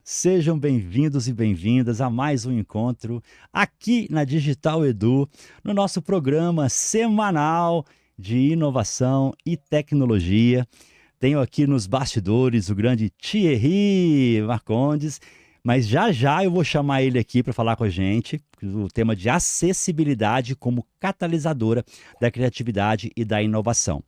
Sejam bem-vindos e bem-vindas a mais um encontro aqui na Digital Edu, no nosso programa semanal de inovação e tecnologia. Tenho aqui nos bastidores o grande Thierry Marcondes, mas já já eu vou chamar ele aqui para falar com a gente o tema de acessibilidade como catalisadora da criatividade e da inovação.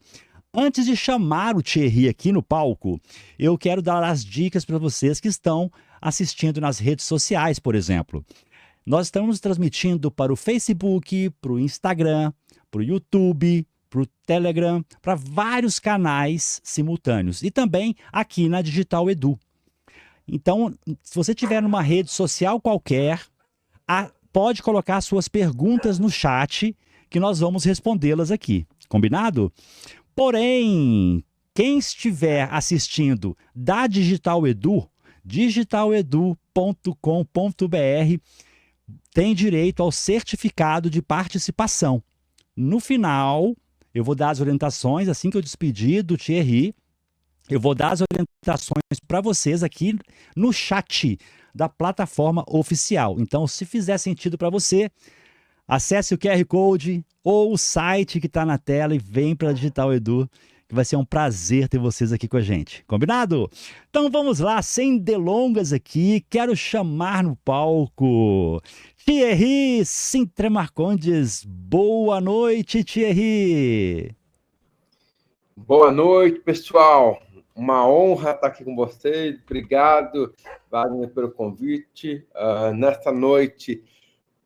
Antes de chamar o Thierry aqui no palco, eu quero dar as dicas para vocês que estão assistindo nas redes sociais, por exemplo. Nós estamos transmitindo para o Facebook, para o Instagram, para o YouTube, para o Telegram, para vários canais simultâneos e também aqui na Digital Edu. Então, se você tiver numa rede social qualquer, pode colocar suas perguntas no chat que nós vamos respondê-las aqui. Combinado? Porém, quem estiver assistindo da Digital Edu, digitaledu.com.br, tem direito ao certificado de participação. No final, eu vou dar as orientações, assim que eu despedir do Thierry, eu vou dar as orientações para vocês aqui no chat da plataforma oficial. Então, se fizer sentido para você, acesse o QR Code ou o site que está na tela e vem para a Digital Edu, que vai ser um prazer ter vocês aqui com a gente. Combinado? Então vamos lá, sem delongas aqui, quero chamar no palco Thierry Sintra Marcondes. Boa noite, Thierry. Boa noite, pessoal. Uma honra estar aqui com vocês. Obrigado, Wagner, pelo convite. Nessa noite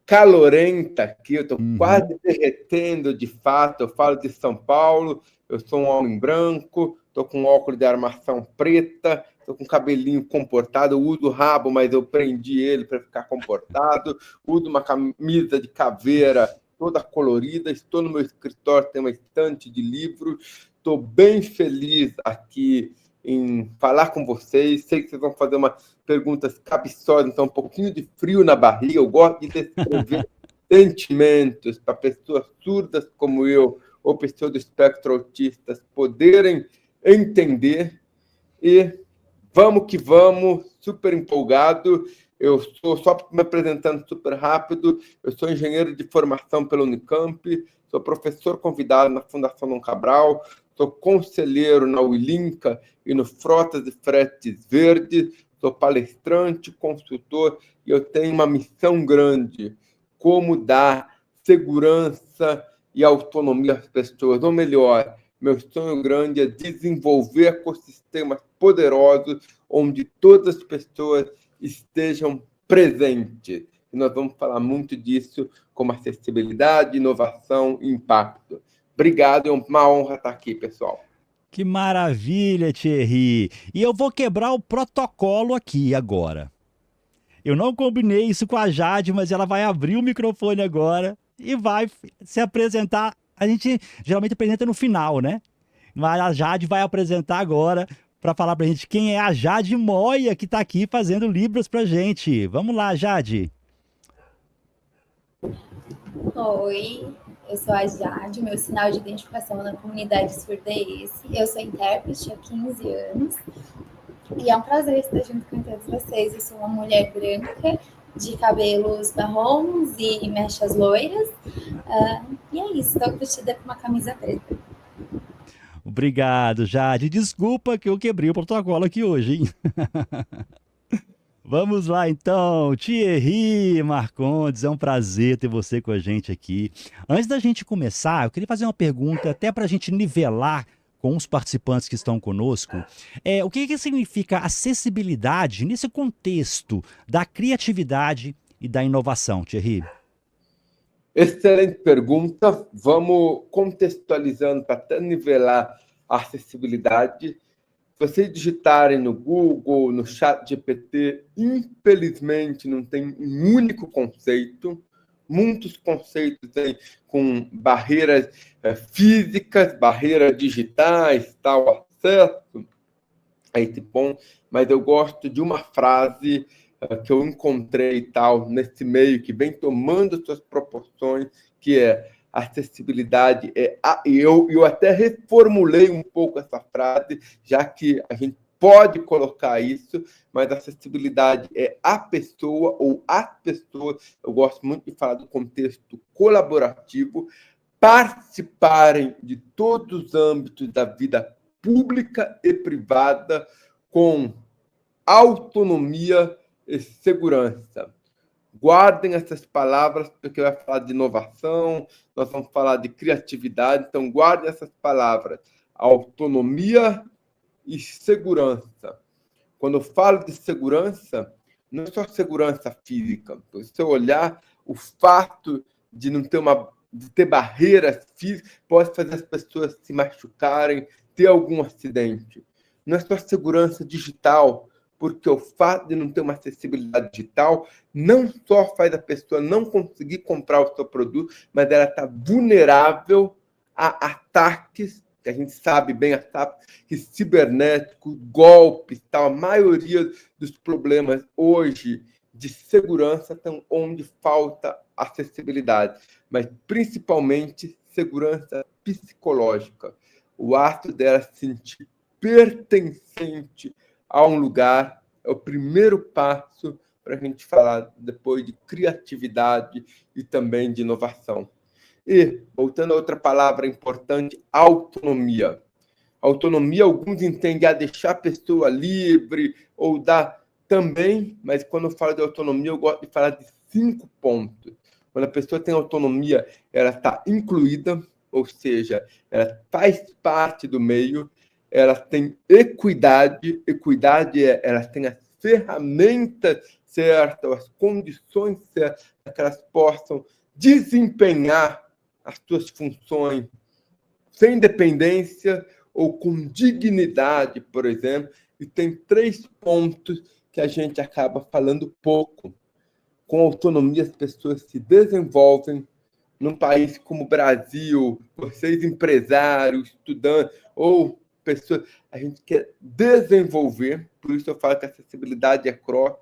calorenta aqui, eu estou quase derretendo de fato. Eu falo de São Paulo, eu sou um homem branco, estou com óculos de armação preta, estou com cabelinho comportado, eu uso o rabo, mas eu prendi ele para ficar comportado, uso uma camisa de caveira toda colorida, estou no meu escritório, tem uma estante de livros, estou bem feliz aqui em falar com vocês. Sei que vocês vão fazer umas perguntas cabeçosas, então um pouquinho de frio na barriga. Eu gosto de descrever sentimentos para pessoas surdas como eu, ou pessoas do espectro autistas, poderem entender. E vamos que vamos, super empolgado. Eu sou, só me apresentando super rápido, eu sou engenheiro de formação pela Unicamp, sou professor convidado na Fundação Dom Cabral, sou conselheiro na Ulinca e no Frotas e Fretes Verdes, sou palestrante, consultor, e eu tenho uma missão grande: como dar segurança e autonomia às pessoas. Ou melhor, meu sonho grande é desenvolver ecossistemas poderosos onde todas as pessoas estejam presentes. E nós vamos falar muito disso, como acessibilidade, inovação e impacto. Obrigado, é uma honra estar aqui, pessoal. Que maravilha, Thierry! E eu vou quebrar o protocolo aqui agora. Eu não combinei isso com a Jade, mas ela vai abrir o microfone agora e vai se apresentar. A gente geralmente apresenta no final, né? Mas a Jade vai apresentar agora para falar para a gente quem é a Jade Moia, que está aqui fazendo Libras para a gente. Vamos lá, Jade. Oi, eu sou a Jade, meu sinal de identificação na comunidade surda é esse. Eu sou intérprete há 15 anos e é um prazer estar junto com todos vocês. Eu sou uma mulher branca, de cabelos marrons e mechas loiras. E é isso, estou vestida com uma camisa preta. Obrigado, Jade. Desculpa que eu quebrei o protocolo aqui hoje, hein? Vamos lá, então. Thierry Marcondes, é um prazer ter você com a gente aqui. Antes da gente começar, eu queria fazer uma pergunta até para a gente nivelar com os participantes que estão conosco. O que significa acessibilidade nesse contexto da criatividade e da inovação, Thierry? Excelente pergunta. Vamos contextualizando para até nivelar a acessibilidade. Se vocês digitarem no Google, no ChatGPT, infelizmente não tem um único conceito. Muitos conceitos têm com barreiras físicas, barreiras digitais, tal acesso a esse ponto. Mas eu gosto de uma frase que eu encontrei tal nesse meio, que vem tomando suas proporções, que é: acessibilidade eu até reformulei um pouco essa frase, já que a gente pode colocar isso, mas acessibilidade é a pessoa ou as pessoas, eu gosto muito de falar do contexto colaborativo, participarem de todos os âmbitos da vida pública e privada com autonomia e segurança. Guardem essas palavras, porque vai falar de inovação, nós vamos falar de criatividade, então guardem essas palavras. Autonomia e segurança. Quando eu falo de segurança, não é só segurança física. Se você olhar, o fato de não ter de ter barreiras físicas pode fazer as pessoas se machucarem, ter algum acidente. Não é só segurança digital, porque o fato de não ter uma acessibilidade digital não só faz a pessoa não conseguir comprar o seu produto, mas ela está vulnerável a ataques, que a gente sabe bem, ataques cibernéticos, golpes, tal. A maioria dos problemas hoje de segurança estão onde falta acessibilidade, mas principalmente segurança psicológica. O ato dela se sentir pertencente a um lugar é o primeiro passo para a gente falar depois de criatividade e também de inovação. E, voltando a outra palavra importante, autonomia. Autonomia, alguns entendem a deixar a pessoa livre ou dar também, mas quando eu falo de autonomia, eu gosto de falar de 5 pontos. Quando a pessoa tem autonomia, ela está incluída, ou seja, ela faz parte do meio, ela tem equidade, ela tem as ferramentas certas, as condições certas para que elas possam desempenhar as suas funções sem dependência ou com dignidade, por exemplo. E tem 3 pontos que a gente acaba falando pouco. Com autonomia, as pessoas se desenvolvem. Num país como o Brasil, vocês empresários, estudantes ou pessoas, a gente quer desenvolver, por isso eu falo que a acessibilidade é cross.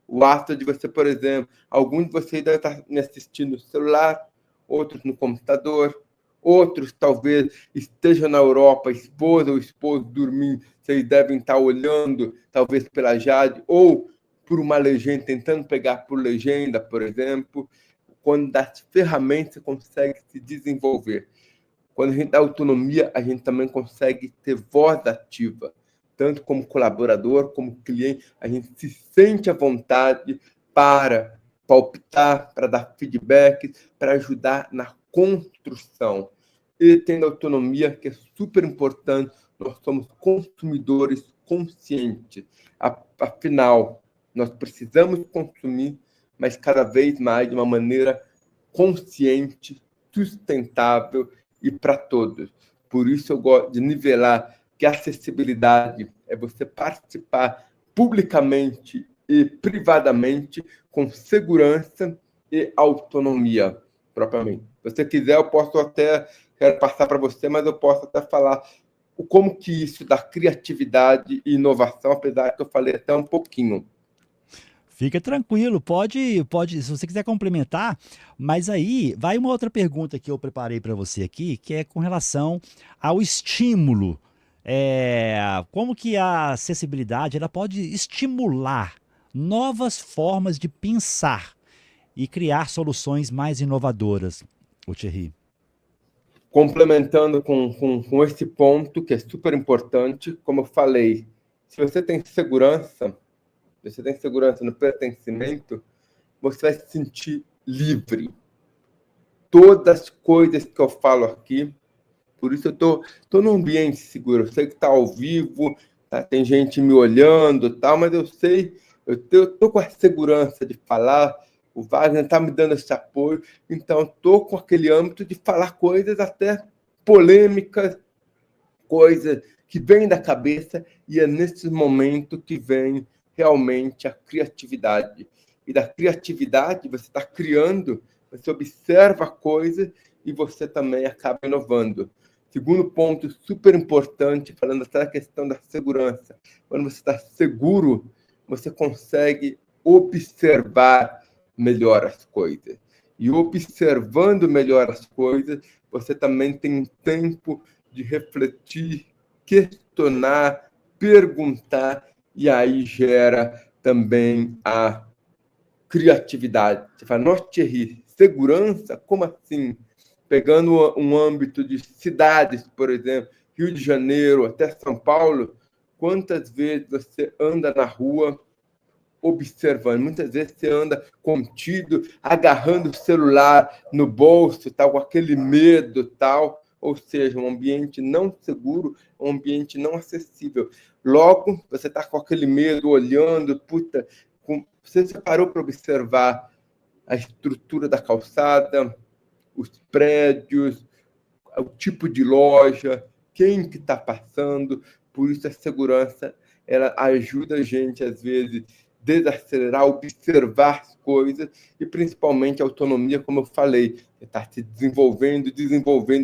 O ato de você, por exemplo, alguns de vocês devem estar me assistindo no celular, outros no computador, outros talvez estejam na Europa, esposa ou esposo dormindo, vocês devem estar olhando, talvez pela Jade, ou por uma legenda, tentando pegar por legenda, por exemplo. Quando dá ferramentas, você consegue se desenvolver. Quando a gente dá autonomia, a gente também consegue ter voz ativa. Tanto como colaborador, como cliente, a gente se sente à vontade para palpitar, para dar feedback, para ajudar na construção. E tendo autonomia, que é super importante, nós somos consumidores conscientes. Afinal, nós precisamos consumir, mas cada vez mais de uma maneira consciente, sustentável e para todos. Por isso eu gosto de nivelar que a acessibilidade é você participar publicamente e privadamente com segurança e autonomia, propriamente. Se você quiser, eu posso até, quero passar para você, mas eu posso até falar como que isso da criatividade e inovação, apesar que eu falei até um pouquinho. Fica tranquilo, pode, se você quiser complementar, mas aí vai uma outra pergunta que eu preparei para você aqui, que é com relação ao estímulo. Como que a acessibilidade ela pode estimular novas formas de pensar e criar soluções mais inovadoras, Thierry? Complementando com esse ponto, que é super importante, como eu falei, se você tem segurança no pertencimento, você vai se sentir livre. Todas as coisas que eu falo aqui, por isso eu tô num ambiente seguro. Eu sei que está ao vivo, tá, tem gente me olhando, tal, mas eu sei, eu tô com a segurança de falar. O Wagner está me dando esse apoio, então estou com aquele âmbito de falar coisas até polêmicas, coisas que vêm da cabeça, e é nesse momento que vem realmente a criatividade. E da criatividade você está criando, você observa coisas e você também acaba inovando. Segundo ponto super importante, falando até da questão da segurança. Quando você está seguro, você consegue observar melhor as coisas. E observando melhor as coisas, você também tem um tempo de refletir, questionar, perguntar, e aí gera também a criatividade. Você fala, nossa, Thierry, segurança? Como assim? Pegando um âmbito de cidades, por exemplo, Rio de Janeiro até São Paulo, quantas vezes você anda na rua observando? Muitas vezes você anda contido, agarrando o celular no bolso, tal, com aquele medo, tal. Ou seja, um ambiente não seguro, um ambiente não acessível. Logo, você está com aquele medo, olhando, puta, você se parou para observar a estrutura da calçada, os prédios, o tipo de loja, quem que está passando. Por isso a segurança, ela ajuda a gente, às vezes, desacelerar, observar as coisas, e principalmente a autonomia, como eu falei, você está se desenvolvendo,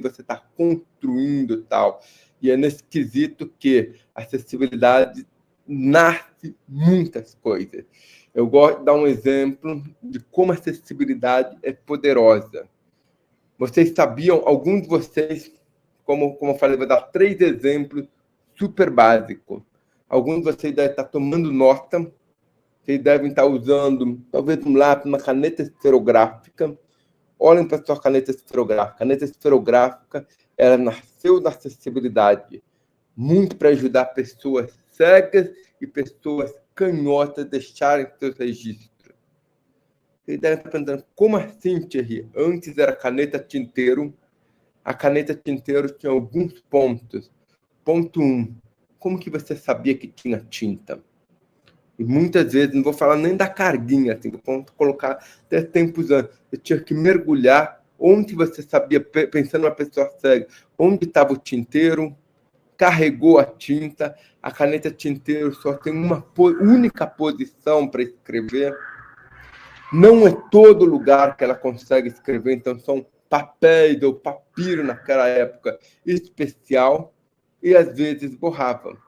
você está construindo tal. E é nesse quesito que a acessibilidade nasce muitas coisas. Eu gosto de dar um exemplo de como a acessibilidade é poderosa. Vocês sabiam, alguns de vocês, como eu falei, vou dar 3 exemplos super básicos. Alguns de vocês devem estar tomando nota, vocês devem estar usando talvez um lápis, uma caneta esferográfica. Olhem para a sua caneta esferográfica. A caneta esferográfica, ela nasceu da acessibilidade, muito para ajudar pessoas cegas e pessoas canhotas a deixarem seus registros. Vocês devem estar pensando, como assim, Thierry? Antes era caneta tinteiro. A caneta tinteiro tinha alguns pontos. Ponto 1. Como que você sabia que tinha tinta? E muitas vezes, não vou falar nem da carguinha, assim, vou colocar até tempos antes. Eu tinha que mergulhar onde você sabia, pensando numa pessoa cega, onde estava o tinteiro, carregou a tinta. A caneta tinteiro só tem uma única posição para escrever. Não é todo lugar que ela consegue escrever, então são papéis ou papiro naquela época especial, e às vezes borrava.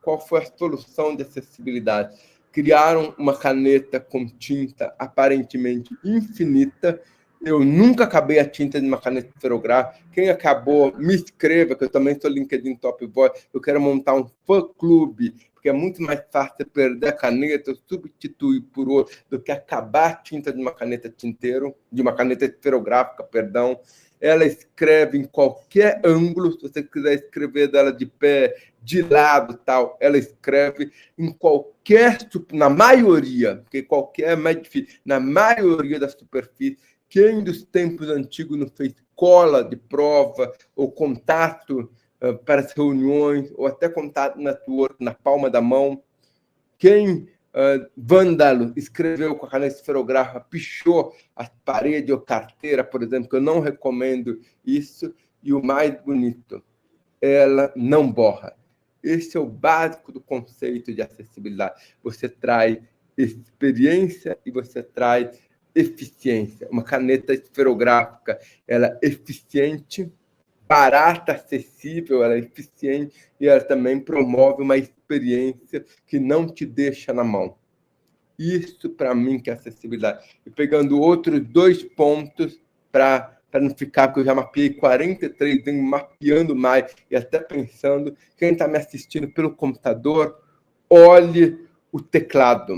Qual foi a solução de acessibilidade? Criaram uma caneta com tinta aparentemente infinita. Eu nunca acabei a tinta de uma caneta esferográfica. Quem acabou, me escreva, que eu também sou LinkedIn Top Boy. Eu quero montar um fã-clube, porque é muito mais fácil perder a caneta, substituir por outra, do que acabar a tinta de uma caneta tinteiro, de uma caneta esferográfica, perdão. Ela escreve em qualquer ângulo. Se você quiser escrever dela de pé, de lado, tal, ela escreve em qualquer, na maioria, porque qualquer é mais difícil, na maioria da superfície. Quem dos tempos antigos não fez cola de prova ou contato para as reuniões, ou até contato network na palma da mão? Quem, vândalo, escreveu com a caneta esferográfica, pichou a parede ou carteira, por exemplo, que eu não recomendo isso. E o mais bonito, ela não borra. Esse é o básico do conceito de acessibilidade. Você traz experiência e você traz eficiência. Uma caneta esferográfica, ela é eficiente, barata, acessível, ela é eficiente, e ela também promove uma experiência que não te deixa na mão. Isso, para mim, que é acessibilidade. E pegando outros 2 pontos para não ficar, porque eu já mapeei 43, venho mapeando mais e até pensando, quem está me assistindo pelo computador, olhe o teclado.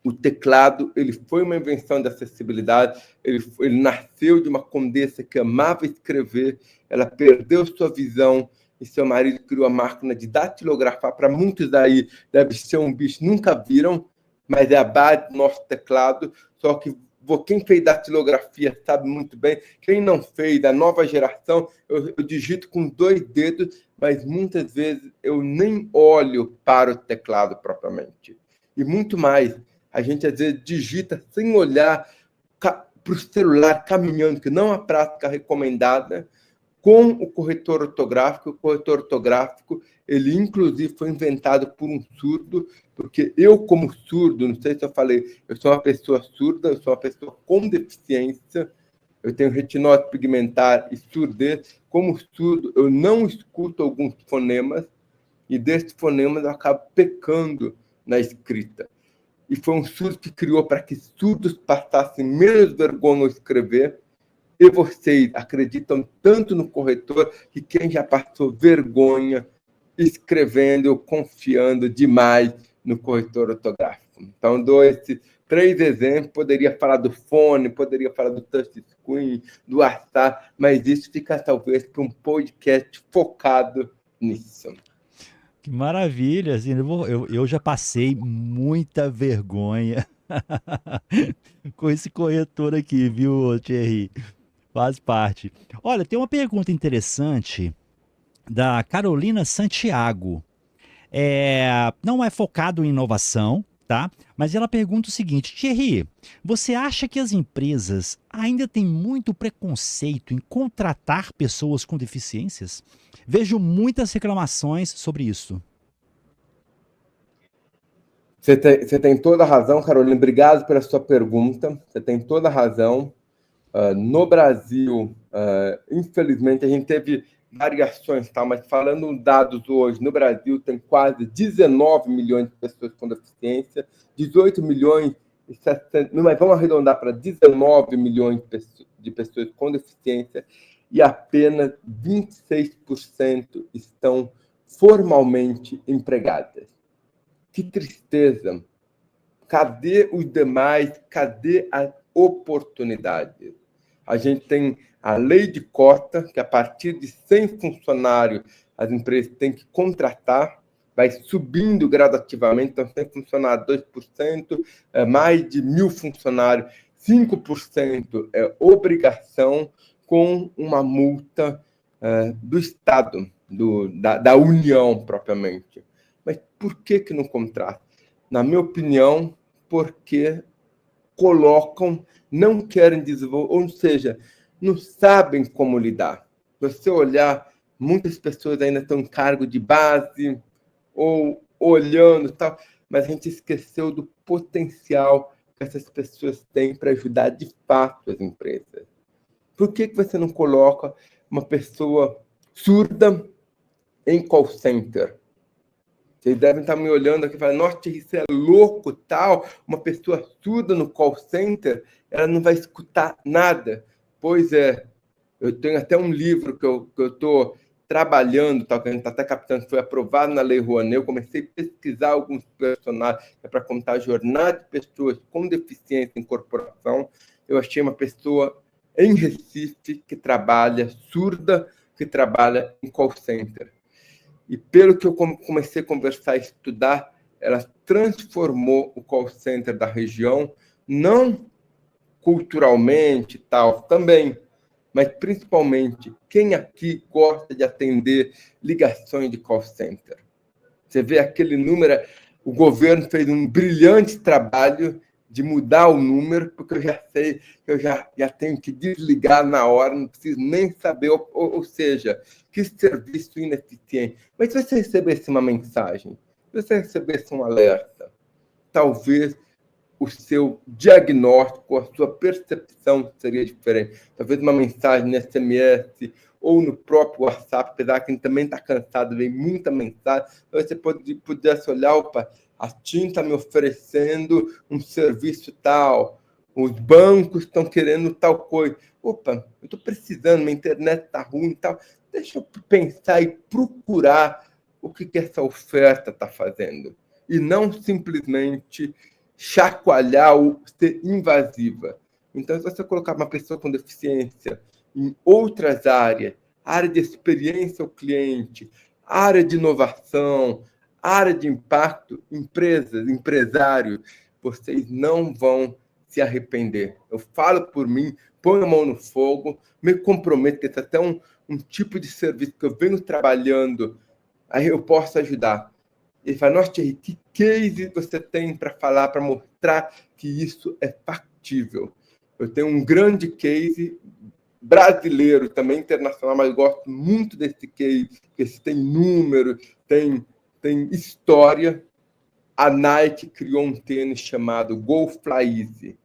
O teclado, ele foi uma invenção da acessibilidade, ele nasceu de uma condessa que amava escrever, ela perdeu sua visão e seu marido criou a máquina de datilografar. Para muitos aí deve ser um bicho, nunca viram, mas é a base do nosso teclado. Só que quem fez datilografia sabe muito bem. Quem não fez, da nova geração, eu digito com 2 dedos, mas muitas vezes eu nem olho para o teclado propriamente. E muito mais, a gente às vezes digita sem olhar para o celular, caminhando, que não é a prática recomendada, com o corretor ortográfico. O corretor ortográfico, ele inclusive foi inventado por um surdo, porque eu, como surdo, não sei se eu falei, eu sou uma pessoa surda, eu sou uma pessoa com deficiência, eu tenho retinose pigmentar e surdez. Como surdo, eu não escuto alguns fonemas, e desses fonemas eu acabo pecando na escrita. E foi um surdo que criou para que surdos passassem menos vergonha ao escrever. E vocês acreditam tanto no corretor que quem já passou vergonha escrevendo, confiando demais no corretor ortográfico. Então, dou esses 3 exemplos, poderia falar do fone, poderia falar do touchscreen, do WhatsApp, mas isso fica talvez para um podcast focado nisso. Que maravilha, assim, eu já passei muita vergonha com esse corretor aqui, viu, Thierry? Faz parte. Olha, tem uma pergunta interessante da Carolina Santiago. Não é focado em inovação, tá? Mas ela pergunta o seguinte: Thierry, você acha que as empresas ainda têm muito preconceito em contratar pessoas com deficiências? Vejo muitas reclamações sobre isso. Você tem toda a razão, Carolina. Obrigado pela sua pergunta. Você tem toda a razão. No Brasil, infelizmente, a gente teve variações, tá? Mas falando dados hoje, no Brasil tem quase 19 milhões de pessoas com deficiência, 18 milhões e 700, mas vamos arredondar para 19 milhões de pessoas com deficiência e apenas 26% estão formalmente empregadas. Que tristeza! Cadê os demais? Cadê as oportunidades? A gente tem a lei de cota, que a partir de 100 funcionários as empresas têm que contratar, vai subindo gradativamente, então 100 funcionários, 2%, mais de 1.000 funcionários, 5% é obrigação, com uma multa do Estado, da União propriamente. Mas por que não contrata? Na minha opinião, porque colocam, não querem desenvolver, ou seja, não sabem como lidar. Se você olhar, muitas pessoas ainda estão em cargo de base, ou olhando tal, mas a gente esqueceu do potencial que essas pessoas têm para ajudar de fato as empresas. Por que você não coloca uma pessoa surda em call center? Vocês devem estar me olhando aqui e falando: nossa, isso é louco, tal. Uma pessoa surda no call center, ela não vai escutar nada. Pois é, eu tenho até um livro que eu estou trabalhando, tal, que a gente está até captando, que foi aprovado na Lei Rouanet. Eu comecei a pesquisar alguns personagens para contar a jornada de pessoas com deficiência em corporação. Eu achei uma pessoa em Recife que trabalha surda, que trabalha em call center. E pelo que eu comecei a conversar e estudar, ela transformou o call center da região, não culturalmente e tal, também, mas principalmente, quem aqui gosta de atender ligações de call center? Você vê aquele número, o governo fez um brilhante trabalho de mudar o número, porque eu já sei que eu já tenho que desligar na hora, não preciso nem saber, ou seja, que serviço ineficiente. Mas se você recebesse uma mensagem, se você recebesse um alerta, talvez o seu diagnóstico, a sua percepção seria diferente. Talvez uma mensagem no SMS ou no próprio WhatsApp, apesar que a gente também está cansado, vem muita mensagem, você pudesse olhar, opa, a TIM está me oferecendo um serviço tal, os bancos estão querendo tal coisa. Opa, eu estou precisando, minha internet está ruim e tal. Deixa eu pensar e procurar o que essa oferta está fazendo. E não simplesmente chacoalhar ou ser invasiva. Então, se você colocar uma pessoa com deficiência em outras áreas, área de experiência ao cliente, área de inovação, área de impacto, empresas, empresários, vocês não vão se arrepender. Eu falo por mim, ponho a mão no fogo, me comprometo, que esse é até um tipo de serviço que eu venho trabalhando, aí eu posso ajudar. Ele fala: nossa, Thierry, que case você tem para falar, para mostrar que isso é factível? Eu tenho um grande case brasileiro, também internacional, mas gosto muito desse case, porque tem número, tem história. A Nike criou um tênis chamado Go Fly Easy.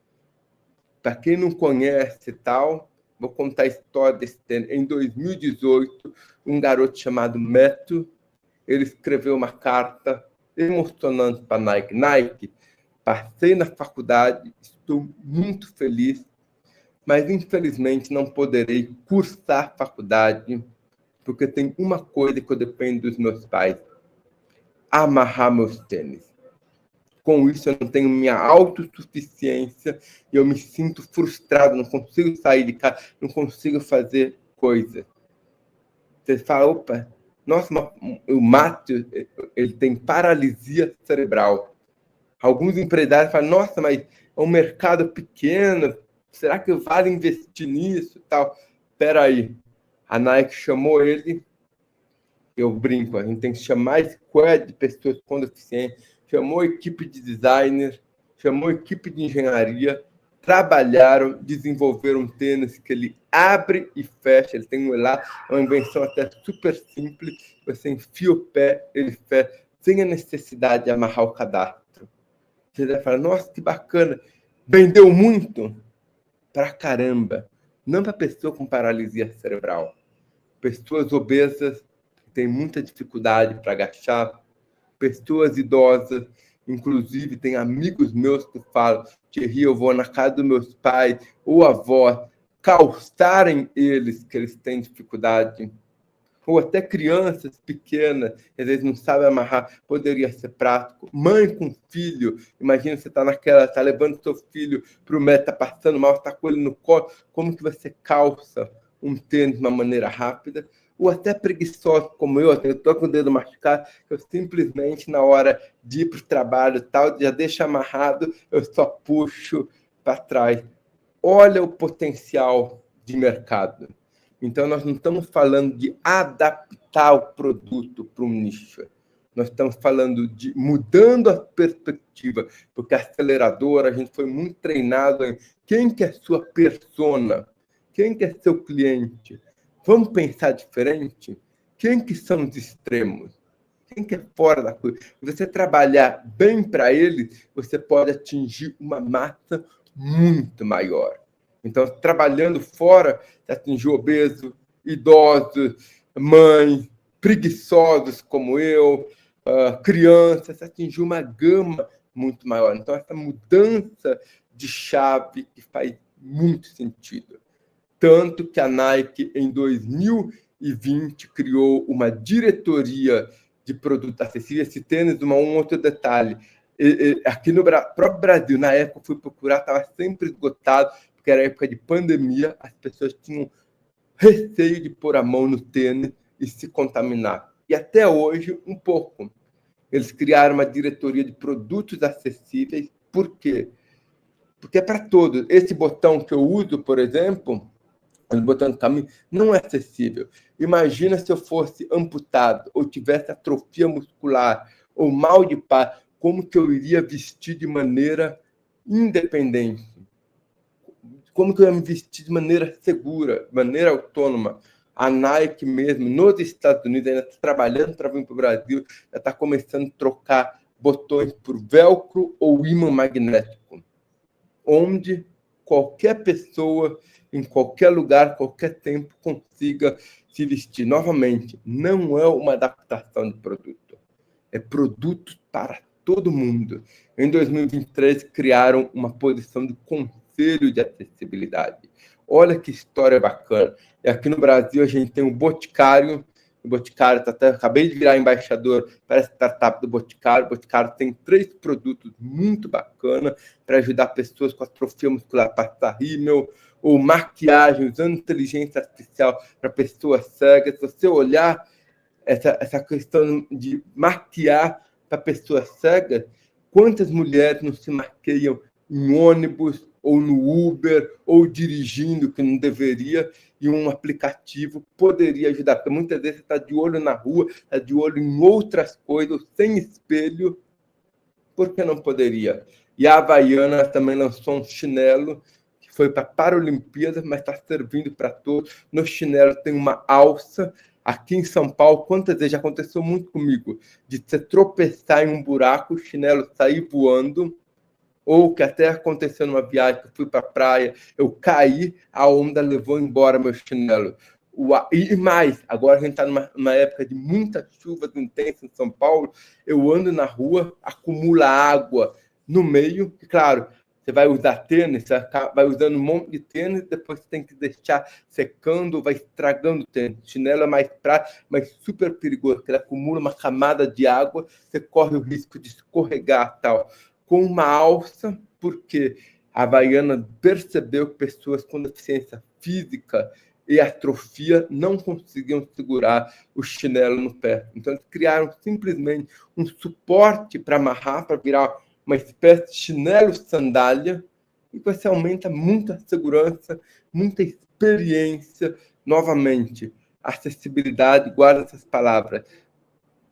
Para quem não conhece tal, vou contar a história desse tênis. Em 2018, um garoto chamado Meto, ele escreveu uma carta emocionante para a Nike. Nike, passei na faculdade, estou muito feliz, mas infelizmente não poderei cursar faculdade porque tem uma coisa que eu dependo dos meus pais: amarrar meus tênis. Com isso, eu não tenho minha autossuficiência e eu me sinto frustrado, não consigo sair de casa, não consigo fazer coisas. Você fala, opa, nossa, o Márcio, ele tem paralisia cerebral. Alguns empresários falam, nossa, mas é um mercado pequeno, será que vale investir nisso e tal? Espera aí, a Nike chamou ele, eu brinco, a gente tem que chamar a squad de pessoas com deficiência, chamou a equipe de designers, chamou a equipe de engenharia, trabalharam, desenvolveram um tênis que ele abre e fecha, ele tem um elástico, é uma invenção até super simples, você enfia o pé, ele fecha, sem a necessidade de amarrar o cadastro. Você vai falar, nossa, que bacana, vendeu muito? Pra caramba. Não para pessoa com paralisia cerebral. Pessoas obesas, que têm muita dificuldade para agachar, pessoas idosas, inclusive tem amigos meus que falam, Thierry, eu vou na casa dos meus pais ou avós, calçarem eles, que eles têm dificuldade, ou até crianças pequenas, às vezes não sabem amarrar, poderia ser prático. Mãe com filho, imagina você está levando seu filho para o médico, está passando mal, está com ele no colo, como que você calça um tênis de uma maneira rápida? Ou até preguiçoso, como eu estou com o dedo machucado, eu simplesmente, na hora de ir para o trabalho tal, já deixo amarrado, eu só puxo para trás. Olha o potencial de mercado. Então, nós não estamos falando de adaptar o produto para um nicho. Nós estamos falando de mudando a perspectiva, porque a aceleradora, a gente foi muito treinado em quem que é sua persona, quem que é seu cliente. Vamos pensar diferente? Quem que são os extremos? Quem que é fora da coisa? Se você trabalhar bem para ele, você pode atingir uma massa muito maior. Então, trabalhando fora, você atingiu obeso, idosos, mães, preguiçosos como eu, crianças, você atingiu uma gama muito maior. Então, essa mudança de chave que faz muito sentido. Tanto que a Nike, em 2020, criou uma diretoria de produtos acessíveis. Esse tênis, um outro detalhe, aqui no próprio Brasil, na época eu fui procurar, estava sempre esgotado, porque era época de pandemia, as pessoas tinham receio de pôr a mão no tênis e se contaminar. E até hoje, um pouco. Eles criaram uma diretoria de produtos acessíveis. Por quê? Porque é para todos. Esse botão que eu uso, por exemplo, o botão do caminho, não é acessível. Imagina se eu fosse amputado, ou tivesse atrofia muscular, ou mal de paz, como que eu iria vestir de maneira independente? Como que eu ia me vestir de maneira segura, de maneira autônoma? A Nike mesmo, nos Estados Unidos, ainda está trabalhando para vir para o Brasil, já está começando a trocar botões por velcro ou ímã magnético, onde qualquer pessoa, em qualquer lugar, qualquer tempo, consiga se vestir. Novamente, não é uma adaptação de produto, é produto para todo mundo. Em 2023, criaram uma posição de conselho de acessibilidade. Olha que história bacana. E aqui no Brasil, a gente tem o Boticário. O Boticário, acabei de virar embaixador para a startup do Boticário. O Boticário tem 3 produtos muito bacanas para ajudar pessoas com atrofia muscular, passar rímel, ou maquiagem, usando inteligência artificial para pessoas cegas. Se você olhar essa questão de maquiar para pessoas cegas, quantas mulheres não se maquiam em ônibus, ou no Uber, ou dirigindo, que não deveria, e um aplicativo poderia ajudar. Porque muitas vezes você está de olho na rua, está de olho em outras coisas, sem espelho, por que não poderia? E a Havaiana também lançou um chinelo, que foi para a Paralimpíada, mas está servindo para todos. No chinelo tem uma alça. Aqui em São Paulo, quantas vezes já aconteceu muito comigo, de você tropeçar em um buraco, o chinelo sair voando, ou que até aconteceu numa viagem que eu fui para a praia, eu caí, a onda levou embora meu chinelo. E mais, agora a gente está numa época de muita chuva intensa em São Paulo, eu ando na rua, acumula água no meio, e claro, Você vai usar tênis, você vai usando um monte de tênis, depois você tem que deixar secando, vai estragando o tênis. Chinelo é mais prático, mas super perigoso, porque ele acumula uma camada de água, você corre o risco de escorregar tal. Com uma alça, porque a Havaiana percebeu que pessoas com deficiência física e atrofia não conseguiam segurar o chinelo no pé. Então, eles criaram simplesmente um suporte para amarrar, para virar uma espécie de chinelo-sandália, e você aumenta muita segurança, muita experiência. Novamente, acessibilidade, guarda essas palavras,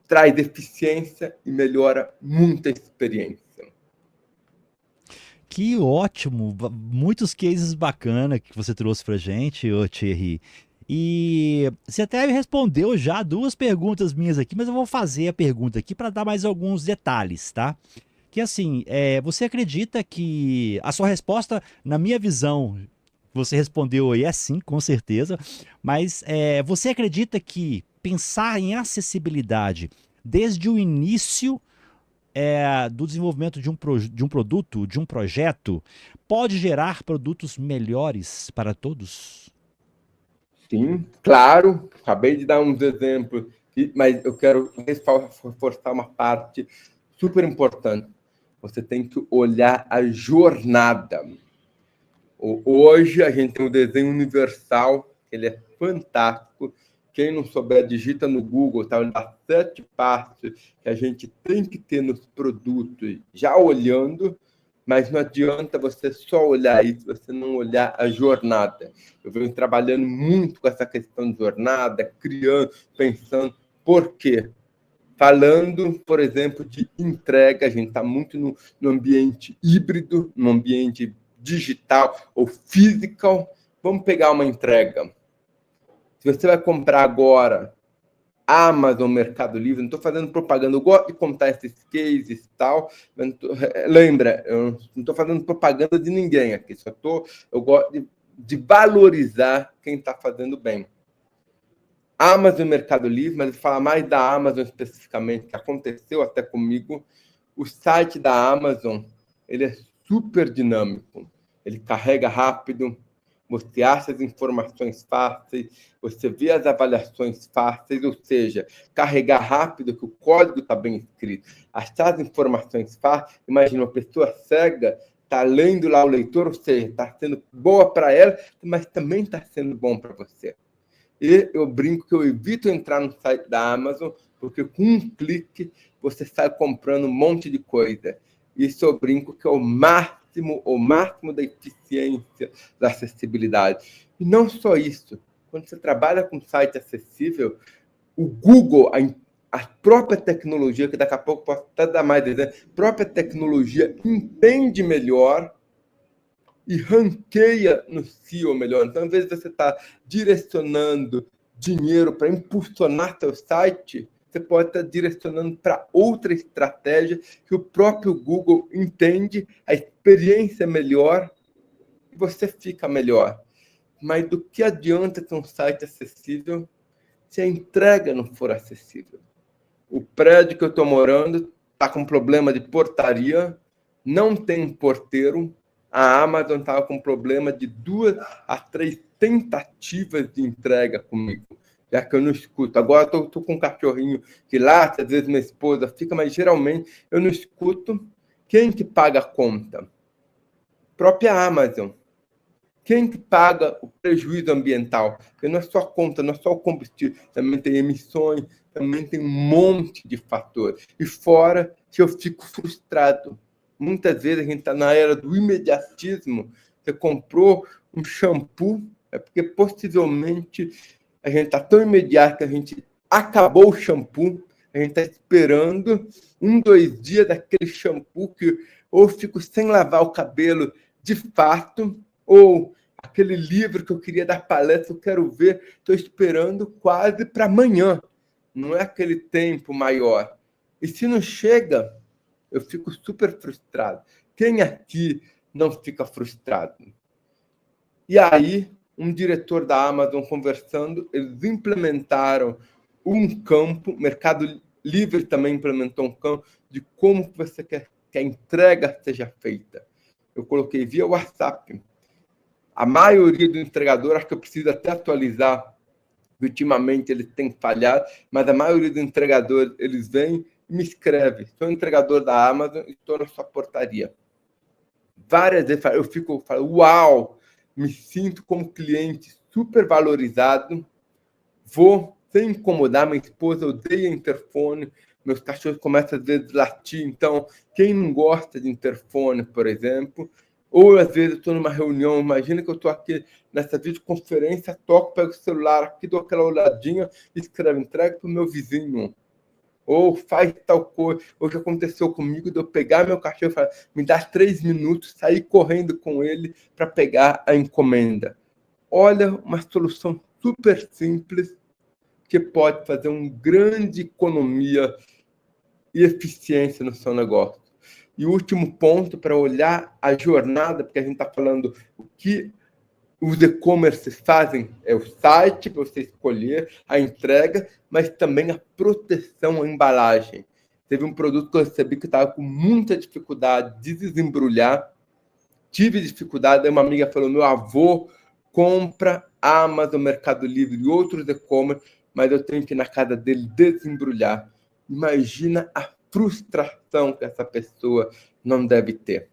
traz eficiência e melhora muita experiência. Que ótimo! Muitos cases bacanas que você trouxe pra gente, ô Thierry. E você até respondeu já duas perguntas minhas aqui, mas eu vou fazer a pergunta aqui para dar mais alguns detalhes, tá? Que assim, você acredita que a sua resposta, na minha visão, você respondeu aí é sim, com certeza, mas você acredita que pensar em acessibilidade desde o início do desenvolvimento de um produto, de um projeto, pode gerar produtos melhores para todos? Sim, claro. Acabei de dar uns exemplos, mas eu quero reforçar uma parte super importante. Você tem que olhar a jornada. Hoje a gente tem um desenho universal, ele é fantástico. Quem não souber, digita no Google, tá? Dá 7 passos que a gente tem que ter nos produtos, já olhando, mas não adianta você só olhar isso, você não olhar a jornada. Eu venho trabalhando muito com essa questão de jornada, criando, pensando. Por quê? Falando, por exemplo, de entrega, a gente está muito no ambiente híbrido, no ambiente digital ou physical. Vamos pegar uma entrega. Se você vai comprar agora Amazon, Mercado Livre, não estou fazendo propaganda, eu gosto de contar esses cases e tal, mas lembra, eu não estou fazendo propaganda de ninguém aqui, eu gosto de valorizar quem está fazendo bem. Amazon e Mercado Livre, mas eu vou falar mais da Amazon especificamente, que aconteceu até comigo. O site da Amazon, ele é super dinâmico, ele carrega rápido, você acha as informações fáceis, você vê as avaliações fáceis, ou seja, carregar rápido, que o código está bem escrito, achar as informações fáceis. Imagina, uma pessoa cega está lendo lá o leitor, ou seja, está sendo boa para ela, mas também está sendo bom para você. E eu brinco que eu evito entrar no site da Amazon, porque com um clique você sai comprando um monte de coisa. Isso eu brinco que é o máximo da eficiência, da acessibilidade. E não só isso. Quando você trabalha com site acessível, o Google, a própria tecnologia, que daqui a pouco posso até dar mais exemplo, a própria tecnologia entende melhor e ranqueia no SEO melhor. Então, às vezes você está direcionando dinheiro para impulsionar seu site, você pode estar direcionando para outra estratégia que o próprio Google entende, a experiência é melhor e você fica melhor. Mas do que adianta ter um site acessível se a entrega não for acessível? O prédio que eu estou morando está com problema de portaria, não tem porteiro. A Amazon estava com problema de 2 a 3 tentativas de entrega comigo, já que eu não escuto. Agora eu estou com um cachorrinho que late, às vezes minha esposa fica, mas geralmente eu não escuto. Quem que paga a conta? Própria Amazon. Quem que paga o prejuízo ambiental? Porque não é só a conta, não é só o combustível, também tem emissões, também tem um monte de fatores. E fora que eu fico frustrado. Muitas vezes a gente está na era do imediatismo. Você comprou um shampoo, é porque possivelmente a gente está tão imediato que a gente acabou o shampoo, a gente está esperando 1, 2 dias daquele shampoo que ou fico sem lavar o cabelo de fato, ou aquele livro que eu queria dar palestra, eu quero ver, estou esperando quase para amanhã. Não é aquele tempo maior. E se não chega, eu fico super frustrado. Quem aqui não fica frustrado? E aí, um diretor da Amazon conversando, eles implementaram um campo, Mercado Livre também implementou um campo de como você quer que a entrega seja feita. eu coloquei via WhatsApp. A maioria do entregador, acho que eu preciso até atualizar, ultimamente eles têm falhado, mas a maioria do entregador, eles vêm e me escrevem: sou entregador da Amazon e estou na sua portaria. Várias vezes eu falo, uau, me sinto como cliente super valorizado, vou sem incomodar, minha esposa odeia interfone, meus cachorros começam às vezes a latir, então quem não gosta de interfone, por exemplo, ou às vezes eu estou numa reunião, imagina que eu estou aqui nessa videoconferência, toco, pego o celular aqui, dou aquela olhadinha, escrevo, entrega para o meu vizinho, ou faz tal coisa, ou o que aconteceu comigo, de eu pegar meu cachorro e falar, me dá 3 minutos, sair correndo com ele para pegar a encomenda. Olha, uma solução super simples, que pode fazer uma grande economia e eficiência no seu negócio. E o último ponto, para olhar a jornada, porque a gente está falando o que os e-commerce fazem, é o site para você escolher, a entrega, mas também a proteção à embalagem. Teve um produto que eu recebi que estava com muita dificuldade de desembrulhar, tive dificuldade, aí uma amiga falou, meu avô compra Amazon, Mercado Livre e outros e-commerce, mas eu tenho que ir na casa dele desembrulhar. Imagina a frustração que essa pessoa não deve ter.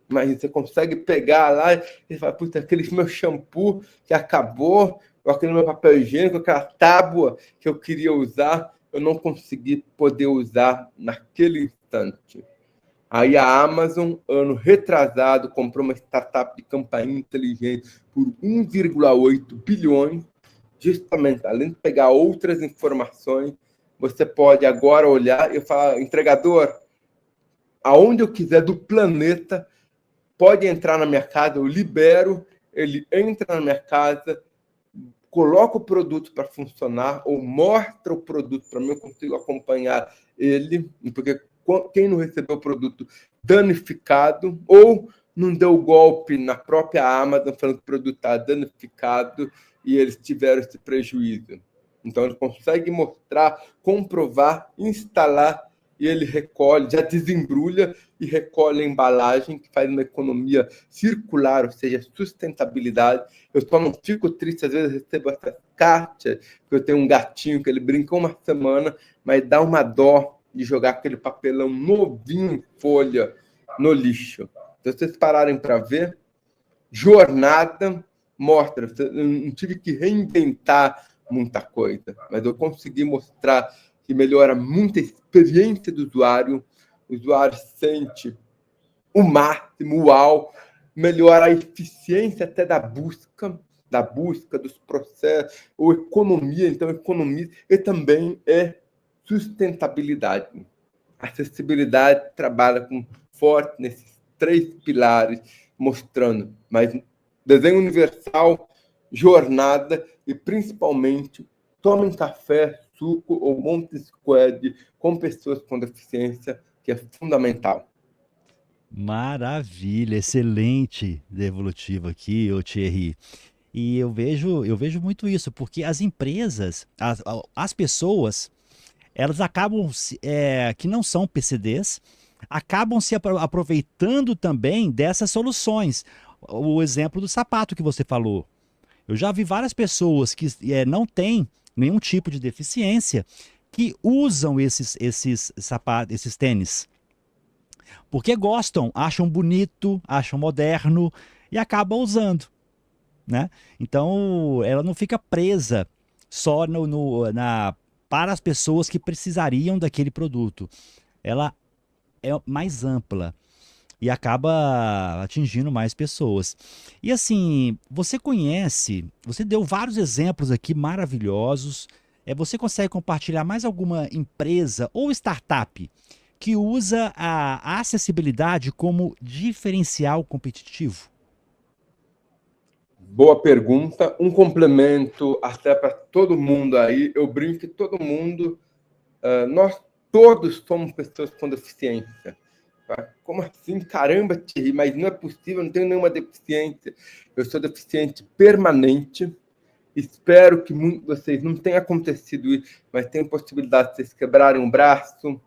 Mas você consegue pegar lá e falar, puta, aquele meu shampoo que acabou, ou aquele meu papel higiênico, aquela tábua que eu queria usar, eu não consegui poder usar naquele instante. Aí a Amazon, ano retrasado, comprou uma startup de campainha inteligente por 1,8 bilhões, justamente, além de pegar outras informações, você pode agora olhar e falar, entregador, aonde eu quiser do planeta, pode entrar na minha casa, eu libero, ele entra na minha casa, coloca o produto para funcionar, ou mostra o produto para mim, eu consigo acompanhar ele, porque quem não recebeu o produto danificado, ou não deu golpe na própria Amazon, falando que o produto está danificado, e eles tiveram esse prejuízo. Então, ele consegue mostrar, comprovar, instalar, e ele recolhe, já desembrulha e recolhe a embalagem, que faz uma economia circular, ou seja, sustentabilidade. Eu só não fico triste, às vezes eu recebo essa carta, que eu tenho um gatinho que ele brincou uma semana, mas dá uma dó de jogar aquele papelão novinho em folha no lixo. Se vocês pararem para ver, jornada mostra, eu não tive que reinventar muita coisa, mas eu consegui mostrar que melhora muito a experiência do usuário, o usuário sente o máximo, uau, melhora a eficiência até da busca dos processos, ou economia, então economia, e também é sustentabilidade. A acessibilidade trabalha com forte nesses 3 pilares, mostrando, mas desenho universal, jornada e principalmente tomem café, suco ou monte squad com pessoas com deficiência, que é fundamental. Maravilha, excelente devolutivo aqui, ô Thierry. E eu vejo muito isso, porque as empresas, as pessoas, elas acabam, que não são PCDs, acabam se aproveitando também dessas soluções. O exemplo do sapato que você falou. Eu já vi várias pessoas que não têm nenhum tipo de deficiência que usam esses sapatos, esses tênis. Porque gostam, acham bonito, acham moderno e acabam usando, né? Então, ela não fica presa só para as pessoas que precisariam daquele produto. Ela é mais ampla e acaba atingindo mais pessoas. E assim, você deu vários exemplos aqui maravilhosos. Você consegue compartilhar mais alguma empresa ou startup que usa a acessibilidade como diferencial competitivo? Boa pergunta. Um complemento até para todo mundo aí. Eu brinco que todo mundo, nós todos somos pessoas com deficiência. Tá? Como assim? Caramba, Thierry, mas não é possível, eu não tenho nenhuma deficiência. Eu sou deficiente permanente. Espero que muitos de vocês não tenha acontecido isso, mas tem possibilidade de vocês quebrarem um braço,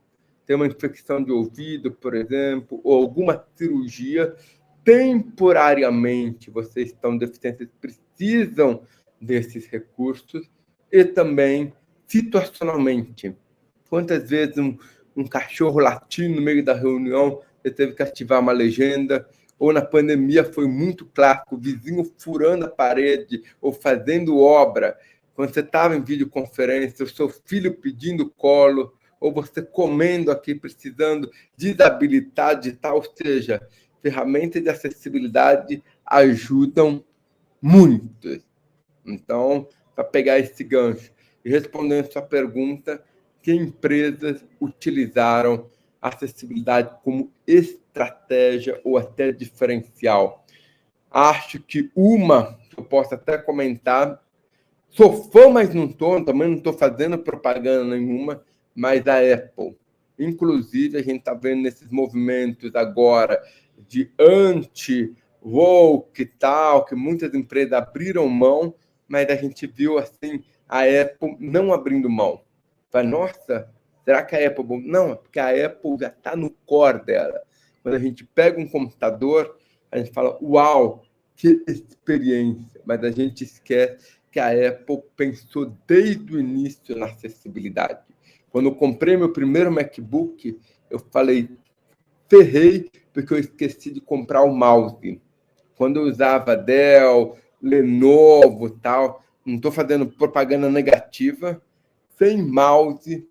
ter uma infecção de ouvido, por exemplo, ou alguma cirurgia. temporariamente vocês estão deficientes, precisam desses recursos, e também situacionalmente. Quantas vezes um cachorro latindo no meio da reunião, você teve que ativar uma legenda, ou na pandemia foi muito clássico, o vizinho furando a parede ou fazendo obra, quando você estava em videoconferência, o seu filho pedindo colo, ou você comendo aqui, precisando desabilitar, digital, ou seja, ferramentas de acessibilidade ajudam muito. Então, para pegar esse gancho e respondendo a sua pergunta, que empresas utilizaram a acessibilidade como estratégia ou até diferencial? Acho que uma, eu posso até comentar, sou fã, mas não estou, também não estou fazendo propaganda nenhuma, mas a Apple. Inclusive, a gente está vendo nesses movimentos agora de anti-woke e tal, que muitas empresas abriram mão, mas a gente viu assim a Apple não abrindo mão. Fala, nossa, será que a Apple... Não, é porque a Apple já está no core dela. Quando a gente pega um computador, a gente fala, uau, que experiência, mas a gente esquece que a Apple pensou desde o início na acessibilidade. Quando eu comprei meu primeiro MacBook, eu falei, ferrei, porque eu esqueci de comprar o mouse. Quando eu usava Dell, Lenovo e tal, não estou fazendo propaganda negativa, sem mouse,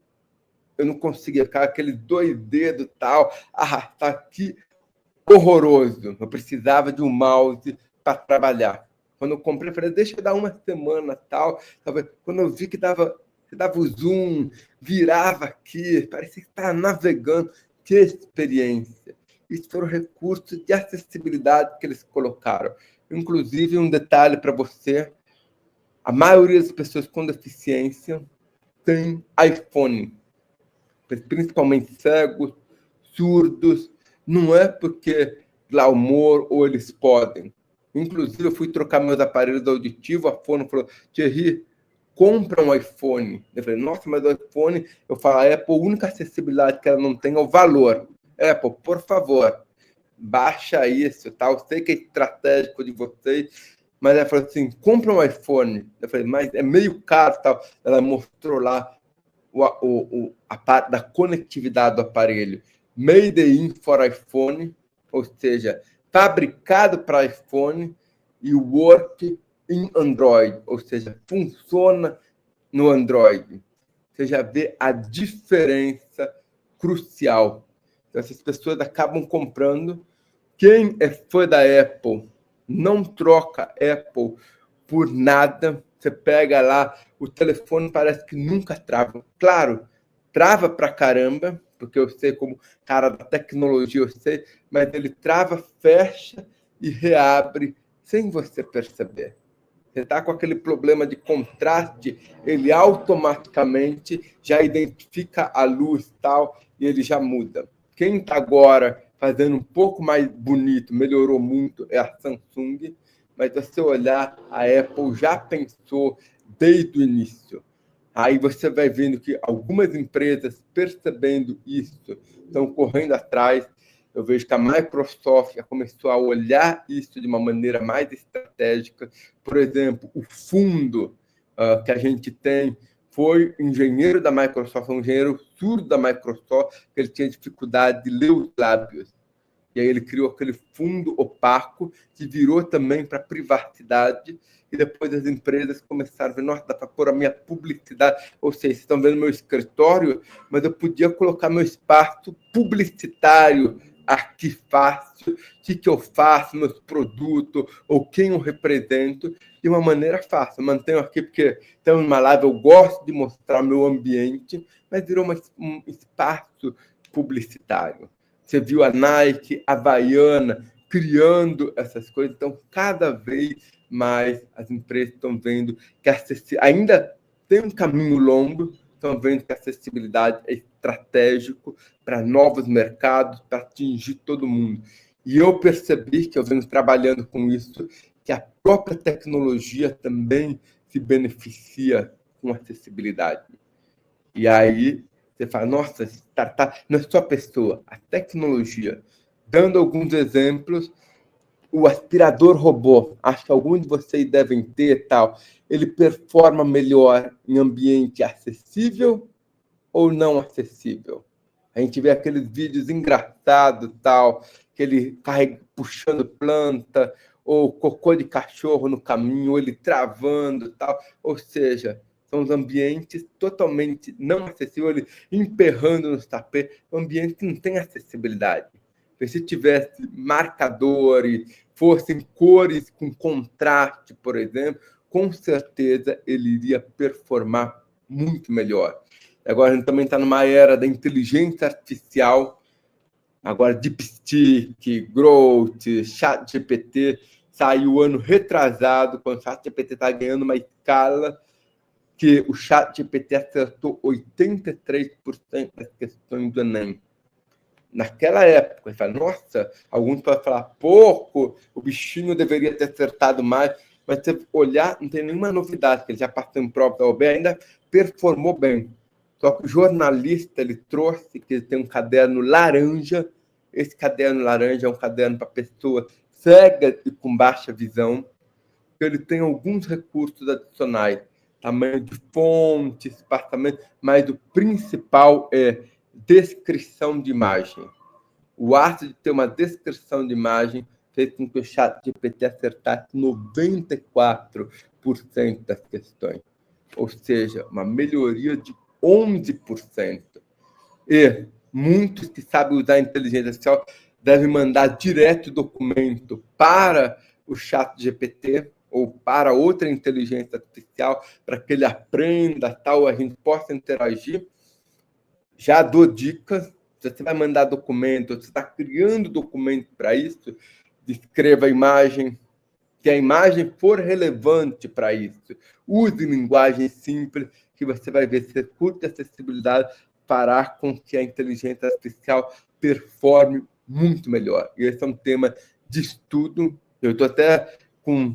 eu não conseguia ficar aqueles 2 dedos e tal, tá aqui, horroroso. Eu precisava de um mouse para trabalhar. Quando eu comprei, eu falei, deixa eu dar uma semana tal. Quando eu vi que dava o zoom, virava aqui, parecia que estava navegando. Que experiência! Isso foram recursos de acessibilidade que eles colocaram. Inclusive, um detalhe para você, a maioria das pessoas com deficiência tem iPhone, principalmente cegos, surdos, não é porque glamour ou eles podem. Inclusive, eu fui trocar meus aparelhos auditivos, a Fono falou, Thierry, compra um iPhone. Eu falei, nossa, mas o iPhone, eu falo, a Apple, a única acessibilidade que ela não tem é o valor. Apple, por favor, baixa isso, tá? Eu sei que é estratégico de vocês, mas ela falou assim, compra um iPhone. Eu falei, mas é meio caro, tal. Ela mostrou lá a parte da conectividade do aparelho. Made in for iPhone, ou seja, fabricado para iPhone, e work in Android, ou seja, funciona no Android. Você já vê a diferença crucial. Então, essas pessoas acabam comprando. Quem é fã da Apple não troca Apple por nada. Você pega lá, o telefone parece que nunca trava. Claro, trava pra caramba, porque eu sei como cara da tecnologia, eu sei, mas ele trava, fecha e reabre sem você perceber. Você está com aquele problema de contraste, ele automaticamente já identifica a luz e tal, e ele já muda. Quem está agora fazendo um pouco mais bonito, melhorou muito, é a Samsung, mas se você olhar, a Apple já pensou desde o início. Aí você vai vendo que algumas empresas, percebendo isso, estão correndo atrás. Eu vejo que a Microsoft já começou a olhar isso de uma maneira mais estratégica. Por exemplo, o fundo que a gente tem foi engenheiro da Microsoft, um engenheiro surdo da Microsoft, que ele tinha dificuldade de ler os lábios. E aí ele criou aquele fundo opaco que virou também para privacidade. E depois as empresas começaram a ver, nossa, dá para pôr a minha publicidade. Ou seja, vocês estão vendo meu escritório, mas eu podia colocar meu espaço publicitário aqui fácil, o que eu faço, meus produtos, ou quem eu represento, de uma maneira fácil. Eu mantenho aqui porque estamos numa live, eu gosto de mostrar meu ambiente, mas virou um espaço publicitário. Você viu a Nike, a Havaiana, criando essas coisas. Então, cada vez mais as empresas estão vendo que ainda tem um caminho longo, estão vendo que a acessibilidade é estratégico para novos mercados, para atingir todo mundo. E eu percebi que eu venho trabalhando com isso, que a própria tecnologia também se beneficia com acessibilidade. E aí você fala, nossa, startup não é só a pessoa, a tecnologia. Dando alguns exemplos, o aspirador robô, acho que alguns de vocês devem ter, tal, ele performa melhor em ambiente acessível ou não acessível? A gente vê aqueles vídeos engraçados, tal, que ele carrega, puxando planta, ou cocô de cachorro no caminho, ou ele travando, tal. Ou seja, são os ambientes totalmente não acessíveis, ele emperrando nos tapetes, um ambiente que não tem acessibilidade. Se tivesse marcadores, fossem cores com contraste, por exemplo, com certeza ele iria performar muito melhor. Agora a gente também está numa era da inteligência artificial, agora DeepSeek, Growth, ChatGPT, saiu ano retrasado, quando o ChatGPT está ganhando uma escala que o ChatGPT acertou 83% das questões do Enem. Naquela época, fala, nossa, alguns podem falar pouco, o bichinho deveria ter acertado mais, mas se olhar, não tem nenhuma novidade, que ele já passou em prova da OAB, ainda performou bem. Só que o jornalista, ele trouxe que ele tem um caderno laranja, esse caderno laranja é um caderno para pessoa cega e com baixa visão, ele tem alguns recursos adicionais, tamanho de fonte, espaçamento, mas o principal é descrição de imagem. O ato de ter uma descrição de imagem fez com que o ChatGPT acertasse 94% das questões. Ou seja, uma melhoria de 11%. E muitos que sabem usar a inteligência artificial devem mandar direto o documento para o ChatGPT ou para outra inteligência artificial para que ele aprenda, tal, a gente possa interagir. Já dou dicas. Se você vai mandar documento, você está criando documento para isso, descreva a imagem, que a imagem for relevante para isso. Use linguagem simples, que você vai ver se curta acessibilidade fará com que a inteligência artificial performe muito melhor. E esse é um tema de estudo. Eu estou até com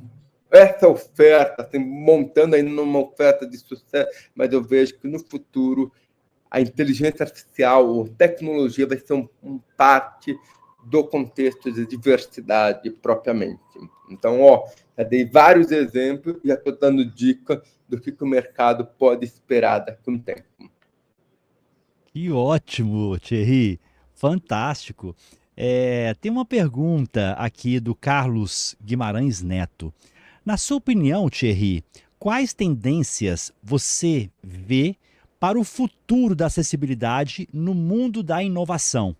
essa oferta, assim, montando ainda uma oferta de sucesso, mas eu vejo que no futuro a inteligência artificial ou tecnologia vai ser parte do contexto de diversidade propriamente. Então, já dei vários exemplos e já estou dando dica do que o mercado pode esperar daqui a um tempo. Que ótimo, Thierry. Fantástico. Tem uma pergunta aqui do Carlos Guimarães Neto. Na sua opinião, Thierry, quais tendências você vê para o futuro da acessibilidade no mundo da inovação?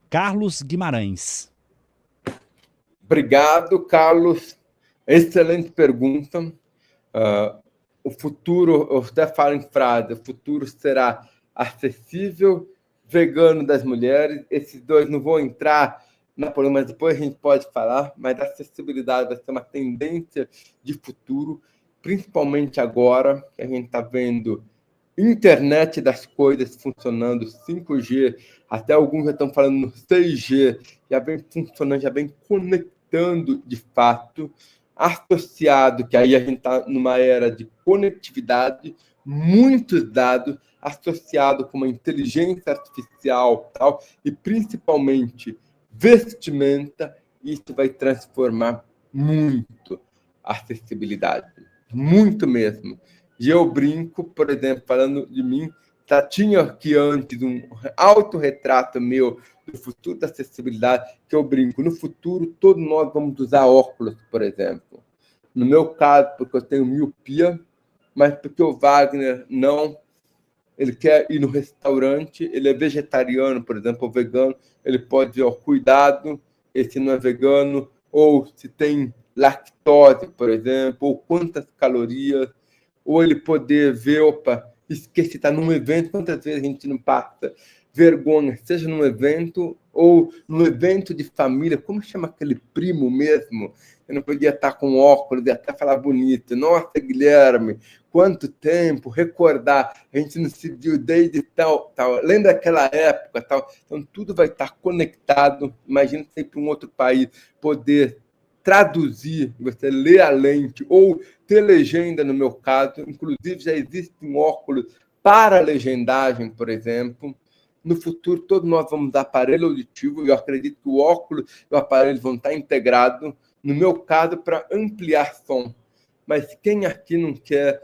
Carlos Guimarães. Obrigado, Carlos. Excelente pergunta. O futuro, eu até falo em frase, o futuro será acessível, vegano das mulheres. Esses dois não vão entrar na polêmica, mas depois a gente pode falar, mas a acessibilidade vai ser uma tendência de futuro, principalmente agora que a gente está vendo internet das coisas funcionando, 5G, até alguns já estão falando no 6G, já vem funcionando, já vem conectando de fato, associado, que aí a gente está numa era de conectividade, muitos dados, associado com uma inteligência artificial tal, e principalmente vestimenta, isso vai transformar muito a acessibilidade, muito mesmo. E eu brinco, por exemplo, falando de mim, tinha aqui antes um autorretrato meu do futuro da acessibilidade, que eu brinco, no futuro todos nós vamos usar óculos, por exemplo. No meu caso, porque eu tenho miopia, mas porque o Wagner não, ele quer ir no restaurante, ele é vegetariano, por exemplo, ou vegano, ele pode dizer, cuidado, esse não é vegano, ou se tem lactose, por exemplo, ou quantas calorias, ou ele poder ver, esqueci, está num evento, quantas vezes a gente não passa vergonha, seja num evento ou num evento de família, como chama aquele primo mesmo? Eu não podia estar com óculos e até falar bonito. Nossa, Guilherme, quanto tempo, recordar, a gente não se viu desde tal. Lembra daquela época, tal. Então, tudo vai estar conectado. Imagina você ir para um outro país, poder traduzir, você ler a lente, ou ter legenda, no meu caso. Inclusive, já existe um óculos para legendagem, por exemplo. No futuro, todos nós vamos dar aparelho auditivo, e eu acredito que o óculos e o aparelho vão estar integrados, no meu caso, para ampliar som. Mas quem aqui não quer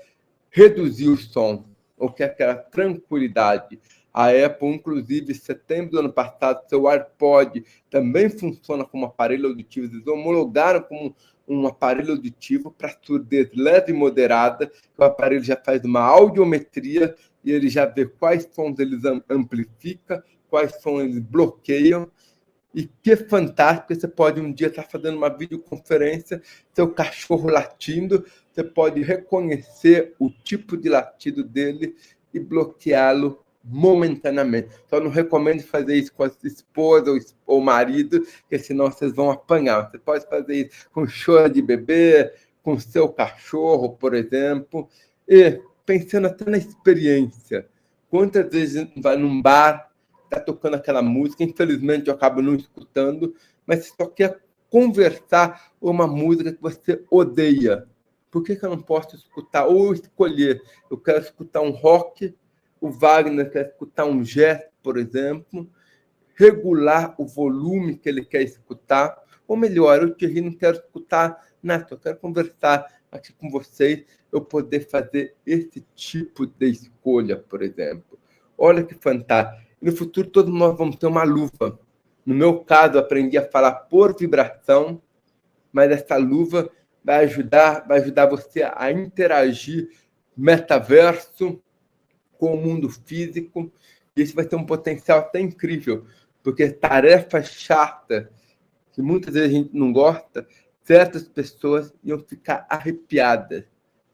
reduzir o som, ou quer aquela tranquilidade? A Apple, inclusive, em setembro do ano passado, seu AirPod também funciona como aparelho auditivo. Eles homologaram como um aparelho auditivo para surdez leve e moderada. O aparelho já faz uma audiometria e ele já vê quais sons eles amplificam, quais sons eles bloqueiam. E que fantástico, você pode um dia estar fazendo uma videoconferência, seu cachorro latindo, você pode reconhecer o tipo de latido dele e bloqueá-lo momentaneamente. Só não recomendo fazer isso com a esposa ou marido, porque senão vocês vão apanhar. Você pode fazer isso com choro de bebê, com seu cachorro, por exemplo. E pensando até na experiência, quantas vezes a gente vai num bar, está tocando aquela música, infelizmente eu acabo não escutando, mas você só quer conversar uma música que você odeia. Por que eu não posso escutar? Ou escolher, eu quero escutar um rock, o Wagner quer escutar um jazz, por exemplo, regular o volume que ele quer escutar, ou melhor, eu Thierry não quero escutar nada, eu quero conversar aqui com vocês, eu poder fazer esse tipo de escolha, por exemplo. Olha que fantástico. No futuro, todos nós vamos ter uma luva. No meu caso, eu aprendi a falar por vibração, mas essa luva vai ajudar você a interagir metaverso com o mundo físico. E isso vai ter um potencial até incrível, porque tarefa chata, que muitas vezes a gente não gosta, certas pessoas iam ficar arrepiadas.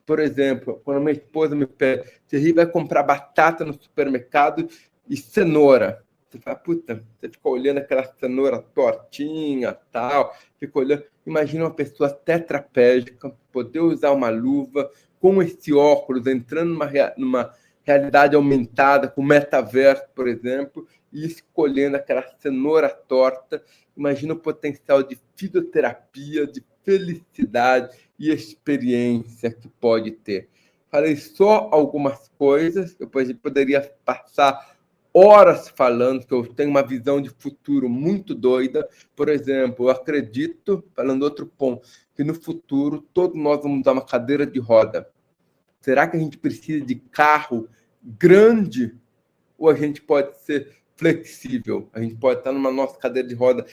Por exemplo, quando minha esposa me pede, você vai comprar batata no supermercado e cenoura. Você fala, puta, você fica olhando aquela cenoura tortinha, tal, fica olhando. Imagina uma pessoa tetraplégica, poder usar uma luva, com esse óculos, entrando numa realidade aumentada, com metaverso, por exemplo, e escolhendo aquela cenoura torta. Imagina o potencial de fisioterapia, de felicidade e experiência que pode ter. Falei só algumas coisas, depois eu poderia passar horas falando, que eu tenho uma visão de futuro muito doida. Por exemplo, eu acredito, falando outro ponto, que no futuro todos nós vamos dar uma cadeira de roda. Será que a gente precisa de carro grande ou a gente pode ser flexível? A gente pode estar numa nossa cadeira de roda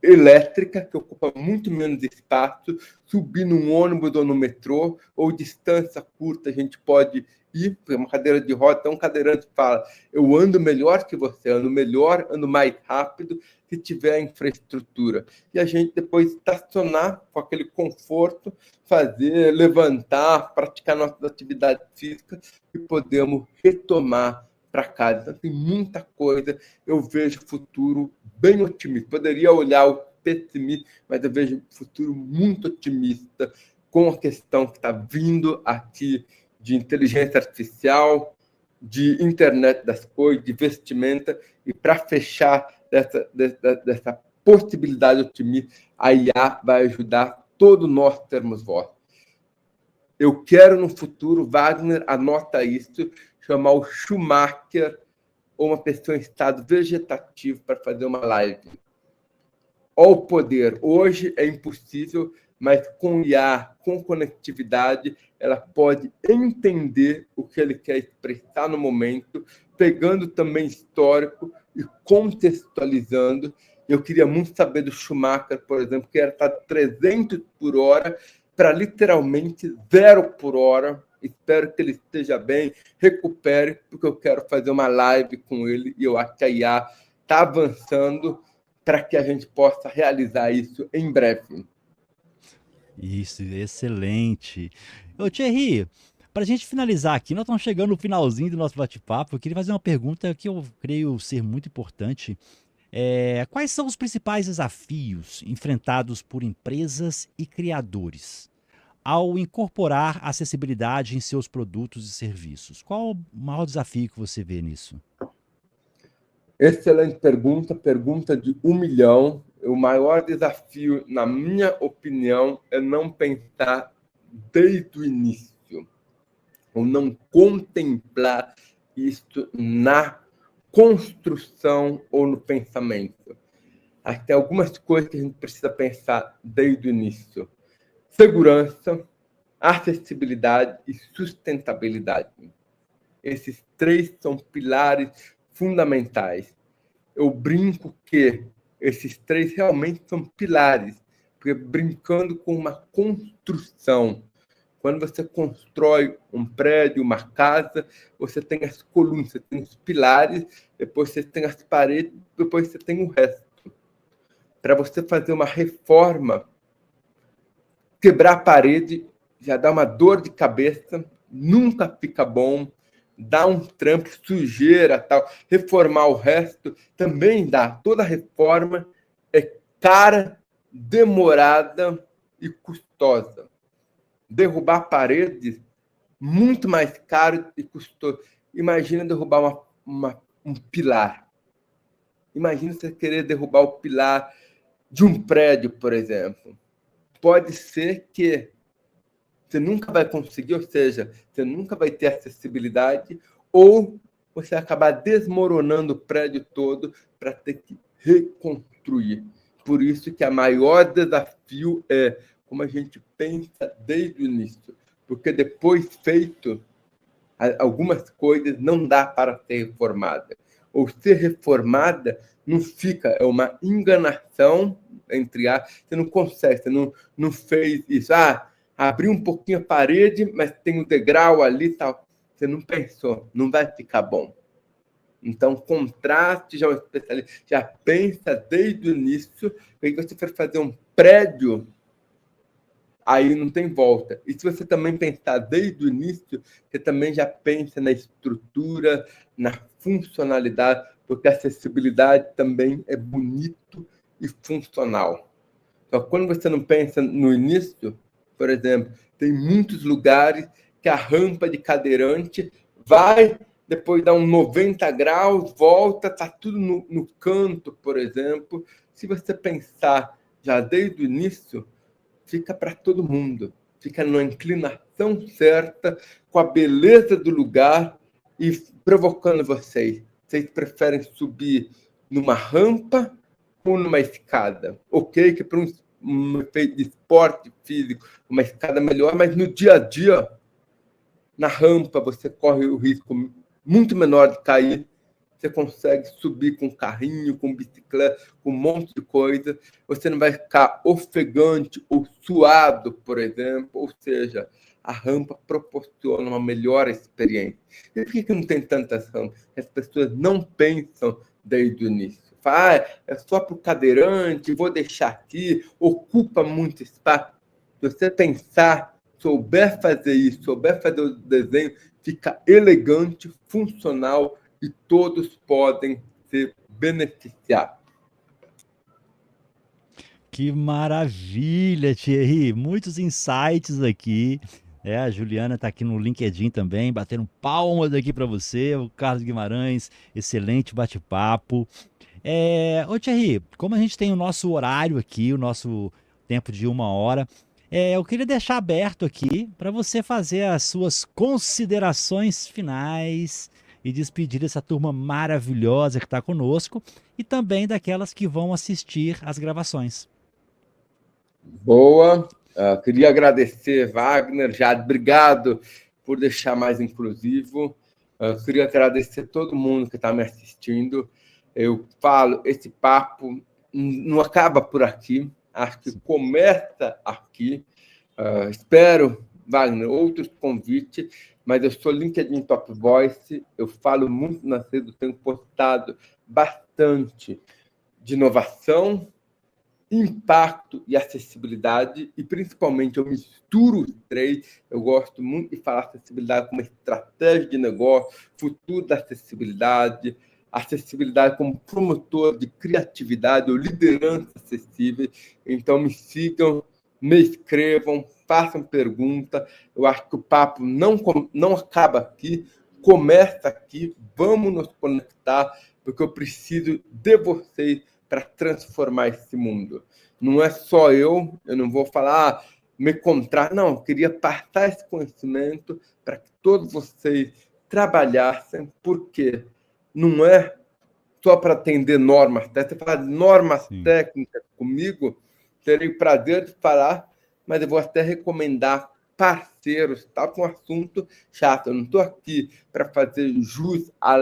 elétrica, que ocupa muito menos espaço, subir num ônibus ou no metrô, ou distância curta, a gente pode ir para uma cadeira de roda. Então, um cadeirante fala, eu ando melhor que você, ando melhor, ando mais rápido, se tiver a infraestrutura. E a gente depois estacionar com aquele conforto, fazer, levantar, praticar nossas atividades físicas e podemos retomar para casa. Então, tem muita coisa. Eu vejo o futuro bem otimista. Poderia olhar o pessimismo, mas eu vejo o futuro muito otimista com a questão que está vindo aqui de inteligência artificial, de internet das coisas, de vestimenta. E para fechar dessa possibilidade otimista, a IA vai ajudar todos nós a termos voz. Eu quero no futuro, Wagner, anota isso, chamar o Schumacher ou uma pessoa em estado vegetativo para fazer uma live. Olha o poder. Hoje é impossível, mas com IA, com conectividade, ela pode entender o que ele quer expressar no momento, pegando também histórico e contextualizando. Eu queria muito saber do Schumacher, por exemplo, que era estar 300 por hora para literalmente 0 por hora. Espero que ele esteja bem, recupere, porque eu quero fazer uma live com ele e eu acho que a IA está avançando para que a gente possa realizar isso em breve. Isso, excelente. Ô, Thierry, para a gente finalizar aqui, nós estamos chegando no finalzinho do nosso bate-papo. Eu queria fazer uma pergunta que eu creio ser muito importante. Quais são os principais desafios enfrentados por empresas e criadores ao incorporar acessibilidade em seus produtos e serviços? Qual o maior desafio que você vê nisso? Excelente pergunta de 1 milhão. O maior desafio, na minha opinião, é não pensar desde o início, ou não contemplar isso na construção ou no pensamento. Acho que tem algumas coisas que a gente precisa pensar desde o início. Segurança, acessibilidade e sustentabilidade. Esses 3 são pilares fundamentais. Eu brinco que esses 3 realmente são pilares, porque brincando com uma construção. Quando você constrói um prédio, uma casa, você tem as colunas, você tem os pilares, depois você tem as paredes, depois você tem o resto. Para você fazer uma reforma, quebrar a parede já dá uma dor de cabeça, nunca fica bom, dá um trampo, sujeira, tal. Reformar o resto também dá. Toda reforma é cara, demorada e custosa. Derrubar paredes, muito mais caro e custoso. Imagina derrubar um pilar. Imagina você querer derrubar o pilar de um prédio, por exemplo. Pode ser que você nunca vai conseguir, ou seja, você nunca vai ter acessibilidade, ou você vai acabar desmoronando o prédio todo para ter que reconstruir. Por isso que o maior desafio é como a gente pensa desde o início. Porque depois feito, algumas coisas não dá para ser reformada. Ou ser reformada não fica, é uma enganação, entre aspas, você não consegue, você não fez isso. Abri um pouquinho a parede, mas tem um degrau ali e tal. Você não pensou, não vai ficar bom. Então, contraste já é um especialista, já pensa desde o início, porque você for fazer um prédio, aí não tem volta. E se você também pensar desde o início, você também já pensa na estrutura, na funcionalidade, porque a acessibilidade também é bonito e funcional. Só que quando você não pensa no início, por exemplo, tem muitos lugares que a rampa de cadeirante vai, depois dá um 90 graus, volta, está tudo no canto, por exemplo. Se você pensar já desde o início, fica para todo mundo. Fica numa inclinação certa, com a beleza do lugar e provocando vocês. Vocês preferem subir numa rampa ou numa escada? Ok, que para um efeito de esporte físico, uma escada melhor, mas no dia a dia, na rampa, você corre o risco muito menor de cair. Você consegue subir com carrinho, com bicicleta, com um monte de coisa. Você não vai ficar ofegante ou suado, por exemplo. Ou seja, a rampa proporciona uma melhor experiência. E por que não tem tantas rampas? As pessoas não pensam desde o início. Fala, é só para o cadeirante, vou deixar aqui, ocupa muito espaço. Se você pensar, souber fazer isso, souber fazer o desenho, fica elegante, funcional e todos podem se beneficiar. Que maravilha, Thierry! Muitos insights aqui. A Juliana está aqui no LinkedIn também, batendo palmas aqui para você. O Carlos Guimarães, excelente bate-papo. Ô Thierry, como a gente tem o nosso horário aqui, o nosso tempo de 1 hora, eu queria deixar aberto aqui para você fazer as suas considerações finais e despedir essa turma maravilhosa que está conosco e também daquelas que vão assistir às gravações. Boa. Queria agradecer, Wagner, Jade, obrigado por deixar mais inclusivo. Queria agradecer todo mundo que está me assistindo. Eu falo, esse papo não acaba por aqui, acho que começa aqui. Espero, Wagner, outros convites, mas eu sou LinkedIn Top Voice, eu falo muito nas redes, tenho postado bastante de inovação, impacto e acessibilidade, e principalmente eu misturo os 3. Eu gosto muito de falar acessibilidade como estratégia de negócio, futuro da acessibilidade como promotor de criatividade ou liderança acessível. Então me sigam, me escrevam, façam pergunta. Eu acho que o papo não acaba aqui, começa aqui, vamos nos conectar, porque eu preciso de vocês para transformar esse mundo. Não é só eu não vou falar, me contratar, não, eu queria passar esse conhecimento para que todos vocês trabalhassem, porque não é só para atender normas técnicas. Você falar de normas Sim. técnicas comigo, terei o prazer de falar, mas eu vou até recomendar parceiros, tá? Com um assunto chato. Eu não estou aqui para fazer jus à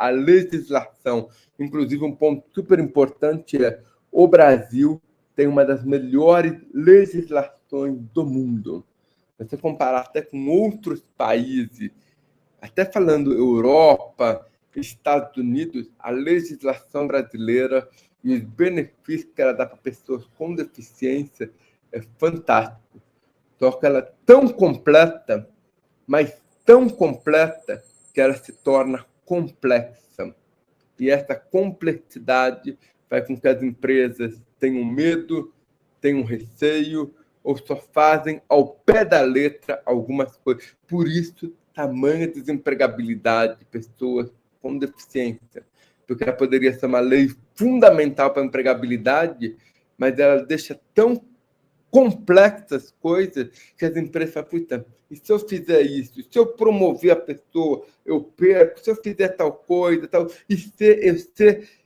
legislação. Inclusive, um ponto super importante é o Brasil tem uma das melhores legislações do mundo. Se você comparar até com outros países, até falando Europa, Estados Unidos, a legislação brasileira e os benefícios que ela dá para pessoas com deficiência é fantástico. Só que ela é tão completa, mas tão completa, que ela se torna complexa. E essa complexidade faz com que as empresas tenham medo, tenham receio, ou só fazem ao pé da letra algumas coisas. Por isso, tamanha desempregabilidade de pessoas com deficiência. Porque ela poderia ser uma lei fundamental para a empregabilidade, mas ela deixa tão complexas coisas que as empresas falam, puta, e se eu fizer isso? Se eu promover a pessoa, eu perco. Se eu fizer tal coisa, tal...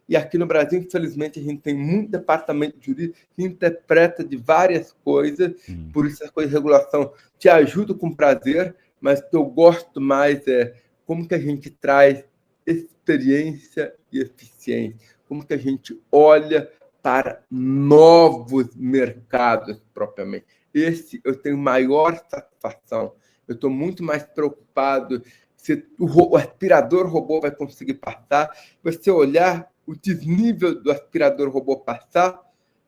E aqui no Brasil, infelizmente, a gente tem muito departamento jurídico que interpreta de várias coisas, por isso a coisa de regulação te ajuda com prazer, mas o que eu gosto mais é como que a gente traz experiência e eficiência, como que a gente olha para novos mercados, propriamente. Esse eu tenho maior satisfação. Eu estou muito mais preocupado se o aspirador robô vai conseguir passar. Você olhar o desnível do aspirador robô passar,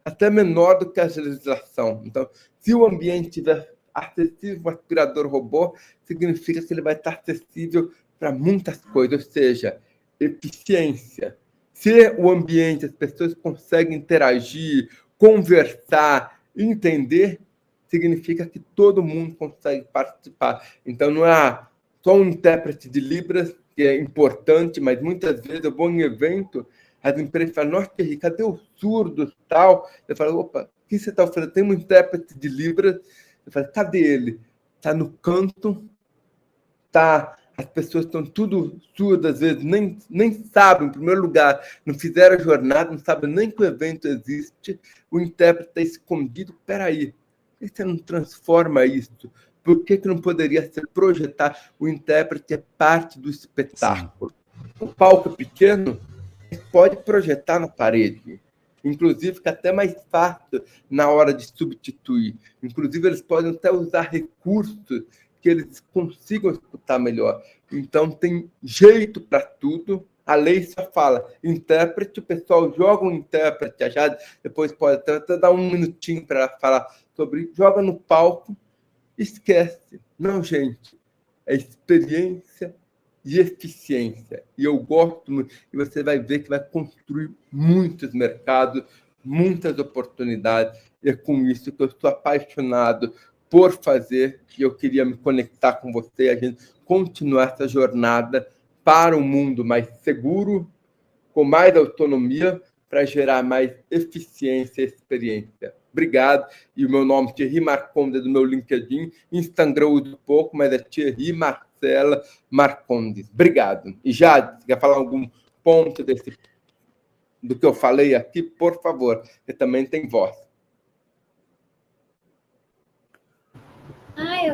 até menor do que a legislação. Então, se o ambiente estiver acessível ao aspirador robô, significa que ele vai estar acessível para muitas coisas, ou seja, eficiência. Se o ambiente, as pessoas conseguem interagir, conversar, entender, significa que todo mundo consegue participar. Então, não é só um intérprete de Libras, que é importante, mas muitas vezes eu vou em evento, as empresas falam, nossa, cadê os surdos e tal? Eu falo, opa, o que você está oferecendo? Tem um intérprete de Libras. Eu falo, cadê ele? Está no canto, tá... As pessoas estão tudo surdas, às vezes nem sabem, em primeiro lugar, não fizeram a jornada, não sabem nem que o evento existe, o intérprete está escondido. Peraí, por que você não transforma isso? Por que não poderia ser projetado? O intérprete é parte do espetáculo. O palco pequeno pode projetar na parede. Inclusive, fica até mais fácil na hora de substituir. Inclusive, eles podem até usar recursos que eles consigam escutar melhor. Então, tem jeito para tudo. A lei só fala intérprete, o pessoal joga um intérprete, já depois pode até dar um minutinho para falar sobre, joga no palco, esquece. Não, gente, é experiência e eficiência. E eu gosto muito, e você vai ver que vai construir muitos mercados, muitas oportunidades, e é com isso que eu estou apaixonado por fazer, e eu queria me conectar com você, a gente continuar essa jornada para um mundo mais seguro, com mais autonomia, para gerar mais eficiência e experiência. Obrigado. E o meu nome é Thierry Marcondes, do meu LinkedIn. Instagram eu uso pouco, mas é Thierry Marcela Marcondes. Obrigado. E já quer falar algum ponto do que eu falei aqui? Por favor, você também tem voz.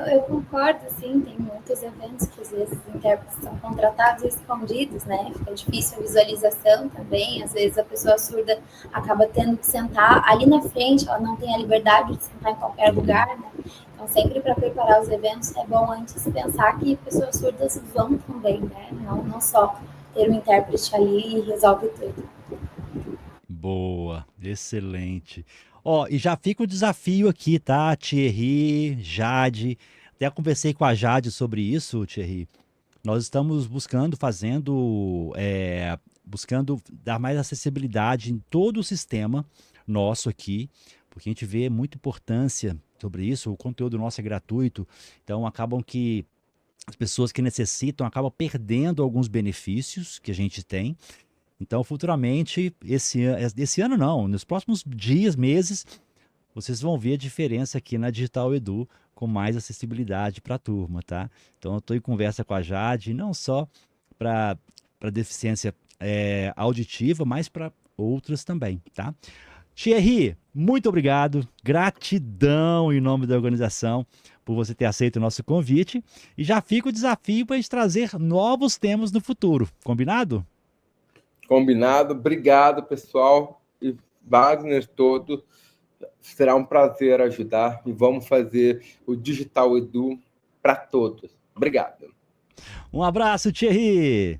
Eu concordo, sim, tem muitos eventos que às vezes os intérpretes são contratados e escondidos, né? Fica difícil a visualização também, às vezes a pessoa surda acaba tendo que sentar ali na frente, ela não tem a liberdade de sentar em qualquer lugar, né? Então, sempre para preparar os eventos, é bom antes pensar que pessoas surdas vão também, né? Não só ter um intérprete ali e resolve tudo. Boa, excelente. Ó, e já fica o desafio aqui, tá? Thierry, Jade. Até conversei com a Jade sobre isso, Thierry. Nós estamos buscando dar mais acessibilidade em todo o sistema nosso aqui, porque a gente vê muita importância sobre isso. O conteúdo nosso é gratuito, então acabam que as pessoas que necessitam acabam perdendo alguns benefícios que a gente tem. Então, futuramente, esse ano não, nos próximos dias, meses, vocês vão ver a diferença aqui na Digital Edu com mais acessibilidade para a turma, tá? Então, eu estou em conversa com a Jade, não só para deficiência auditiva, mas para outras também, tá? Thierry, muito obrigado, gratidão em nome da organização por você ter aceito o nosso convite, e já fica o desafio para a gente trazer novos temas no futuro, combinado? Combinado, obrigado, pessoal, e Wagner todo, será um prazer ajudar, e vamos fazer o Digital Edu para todos. Obrigado. Um abraço, Thierry!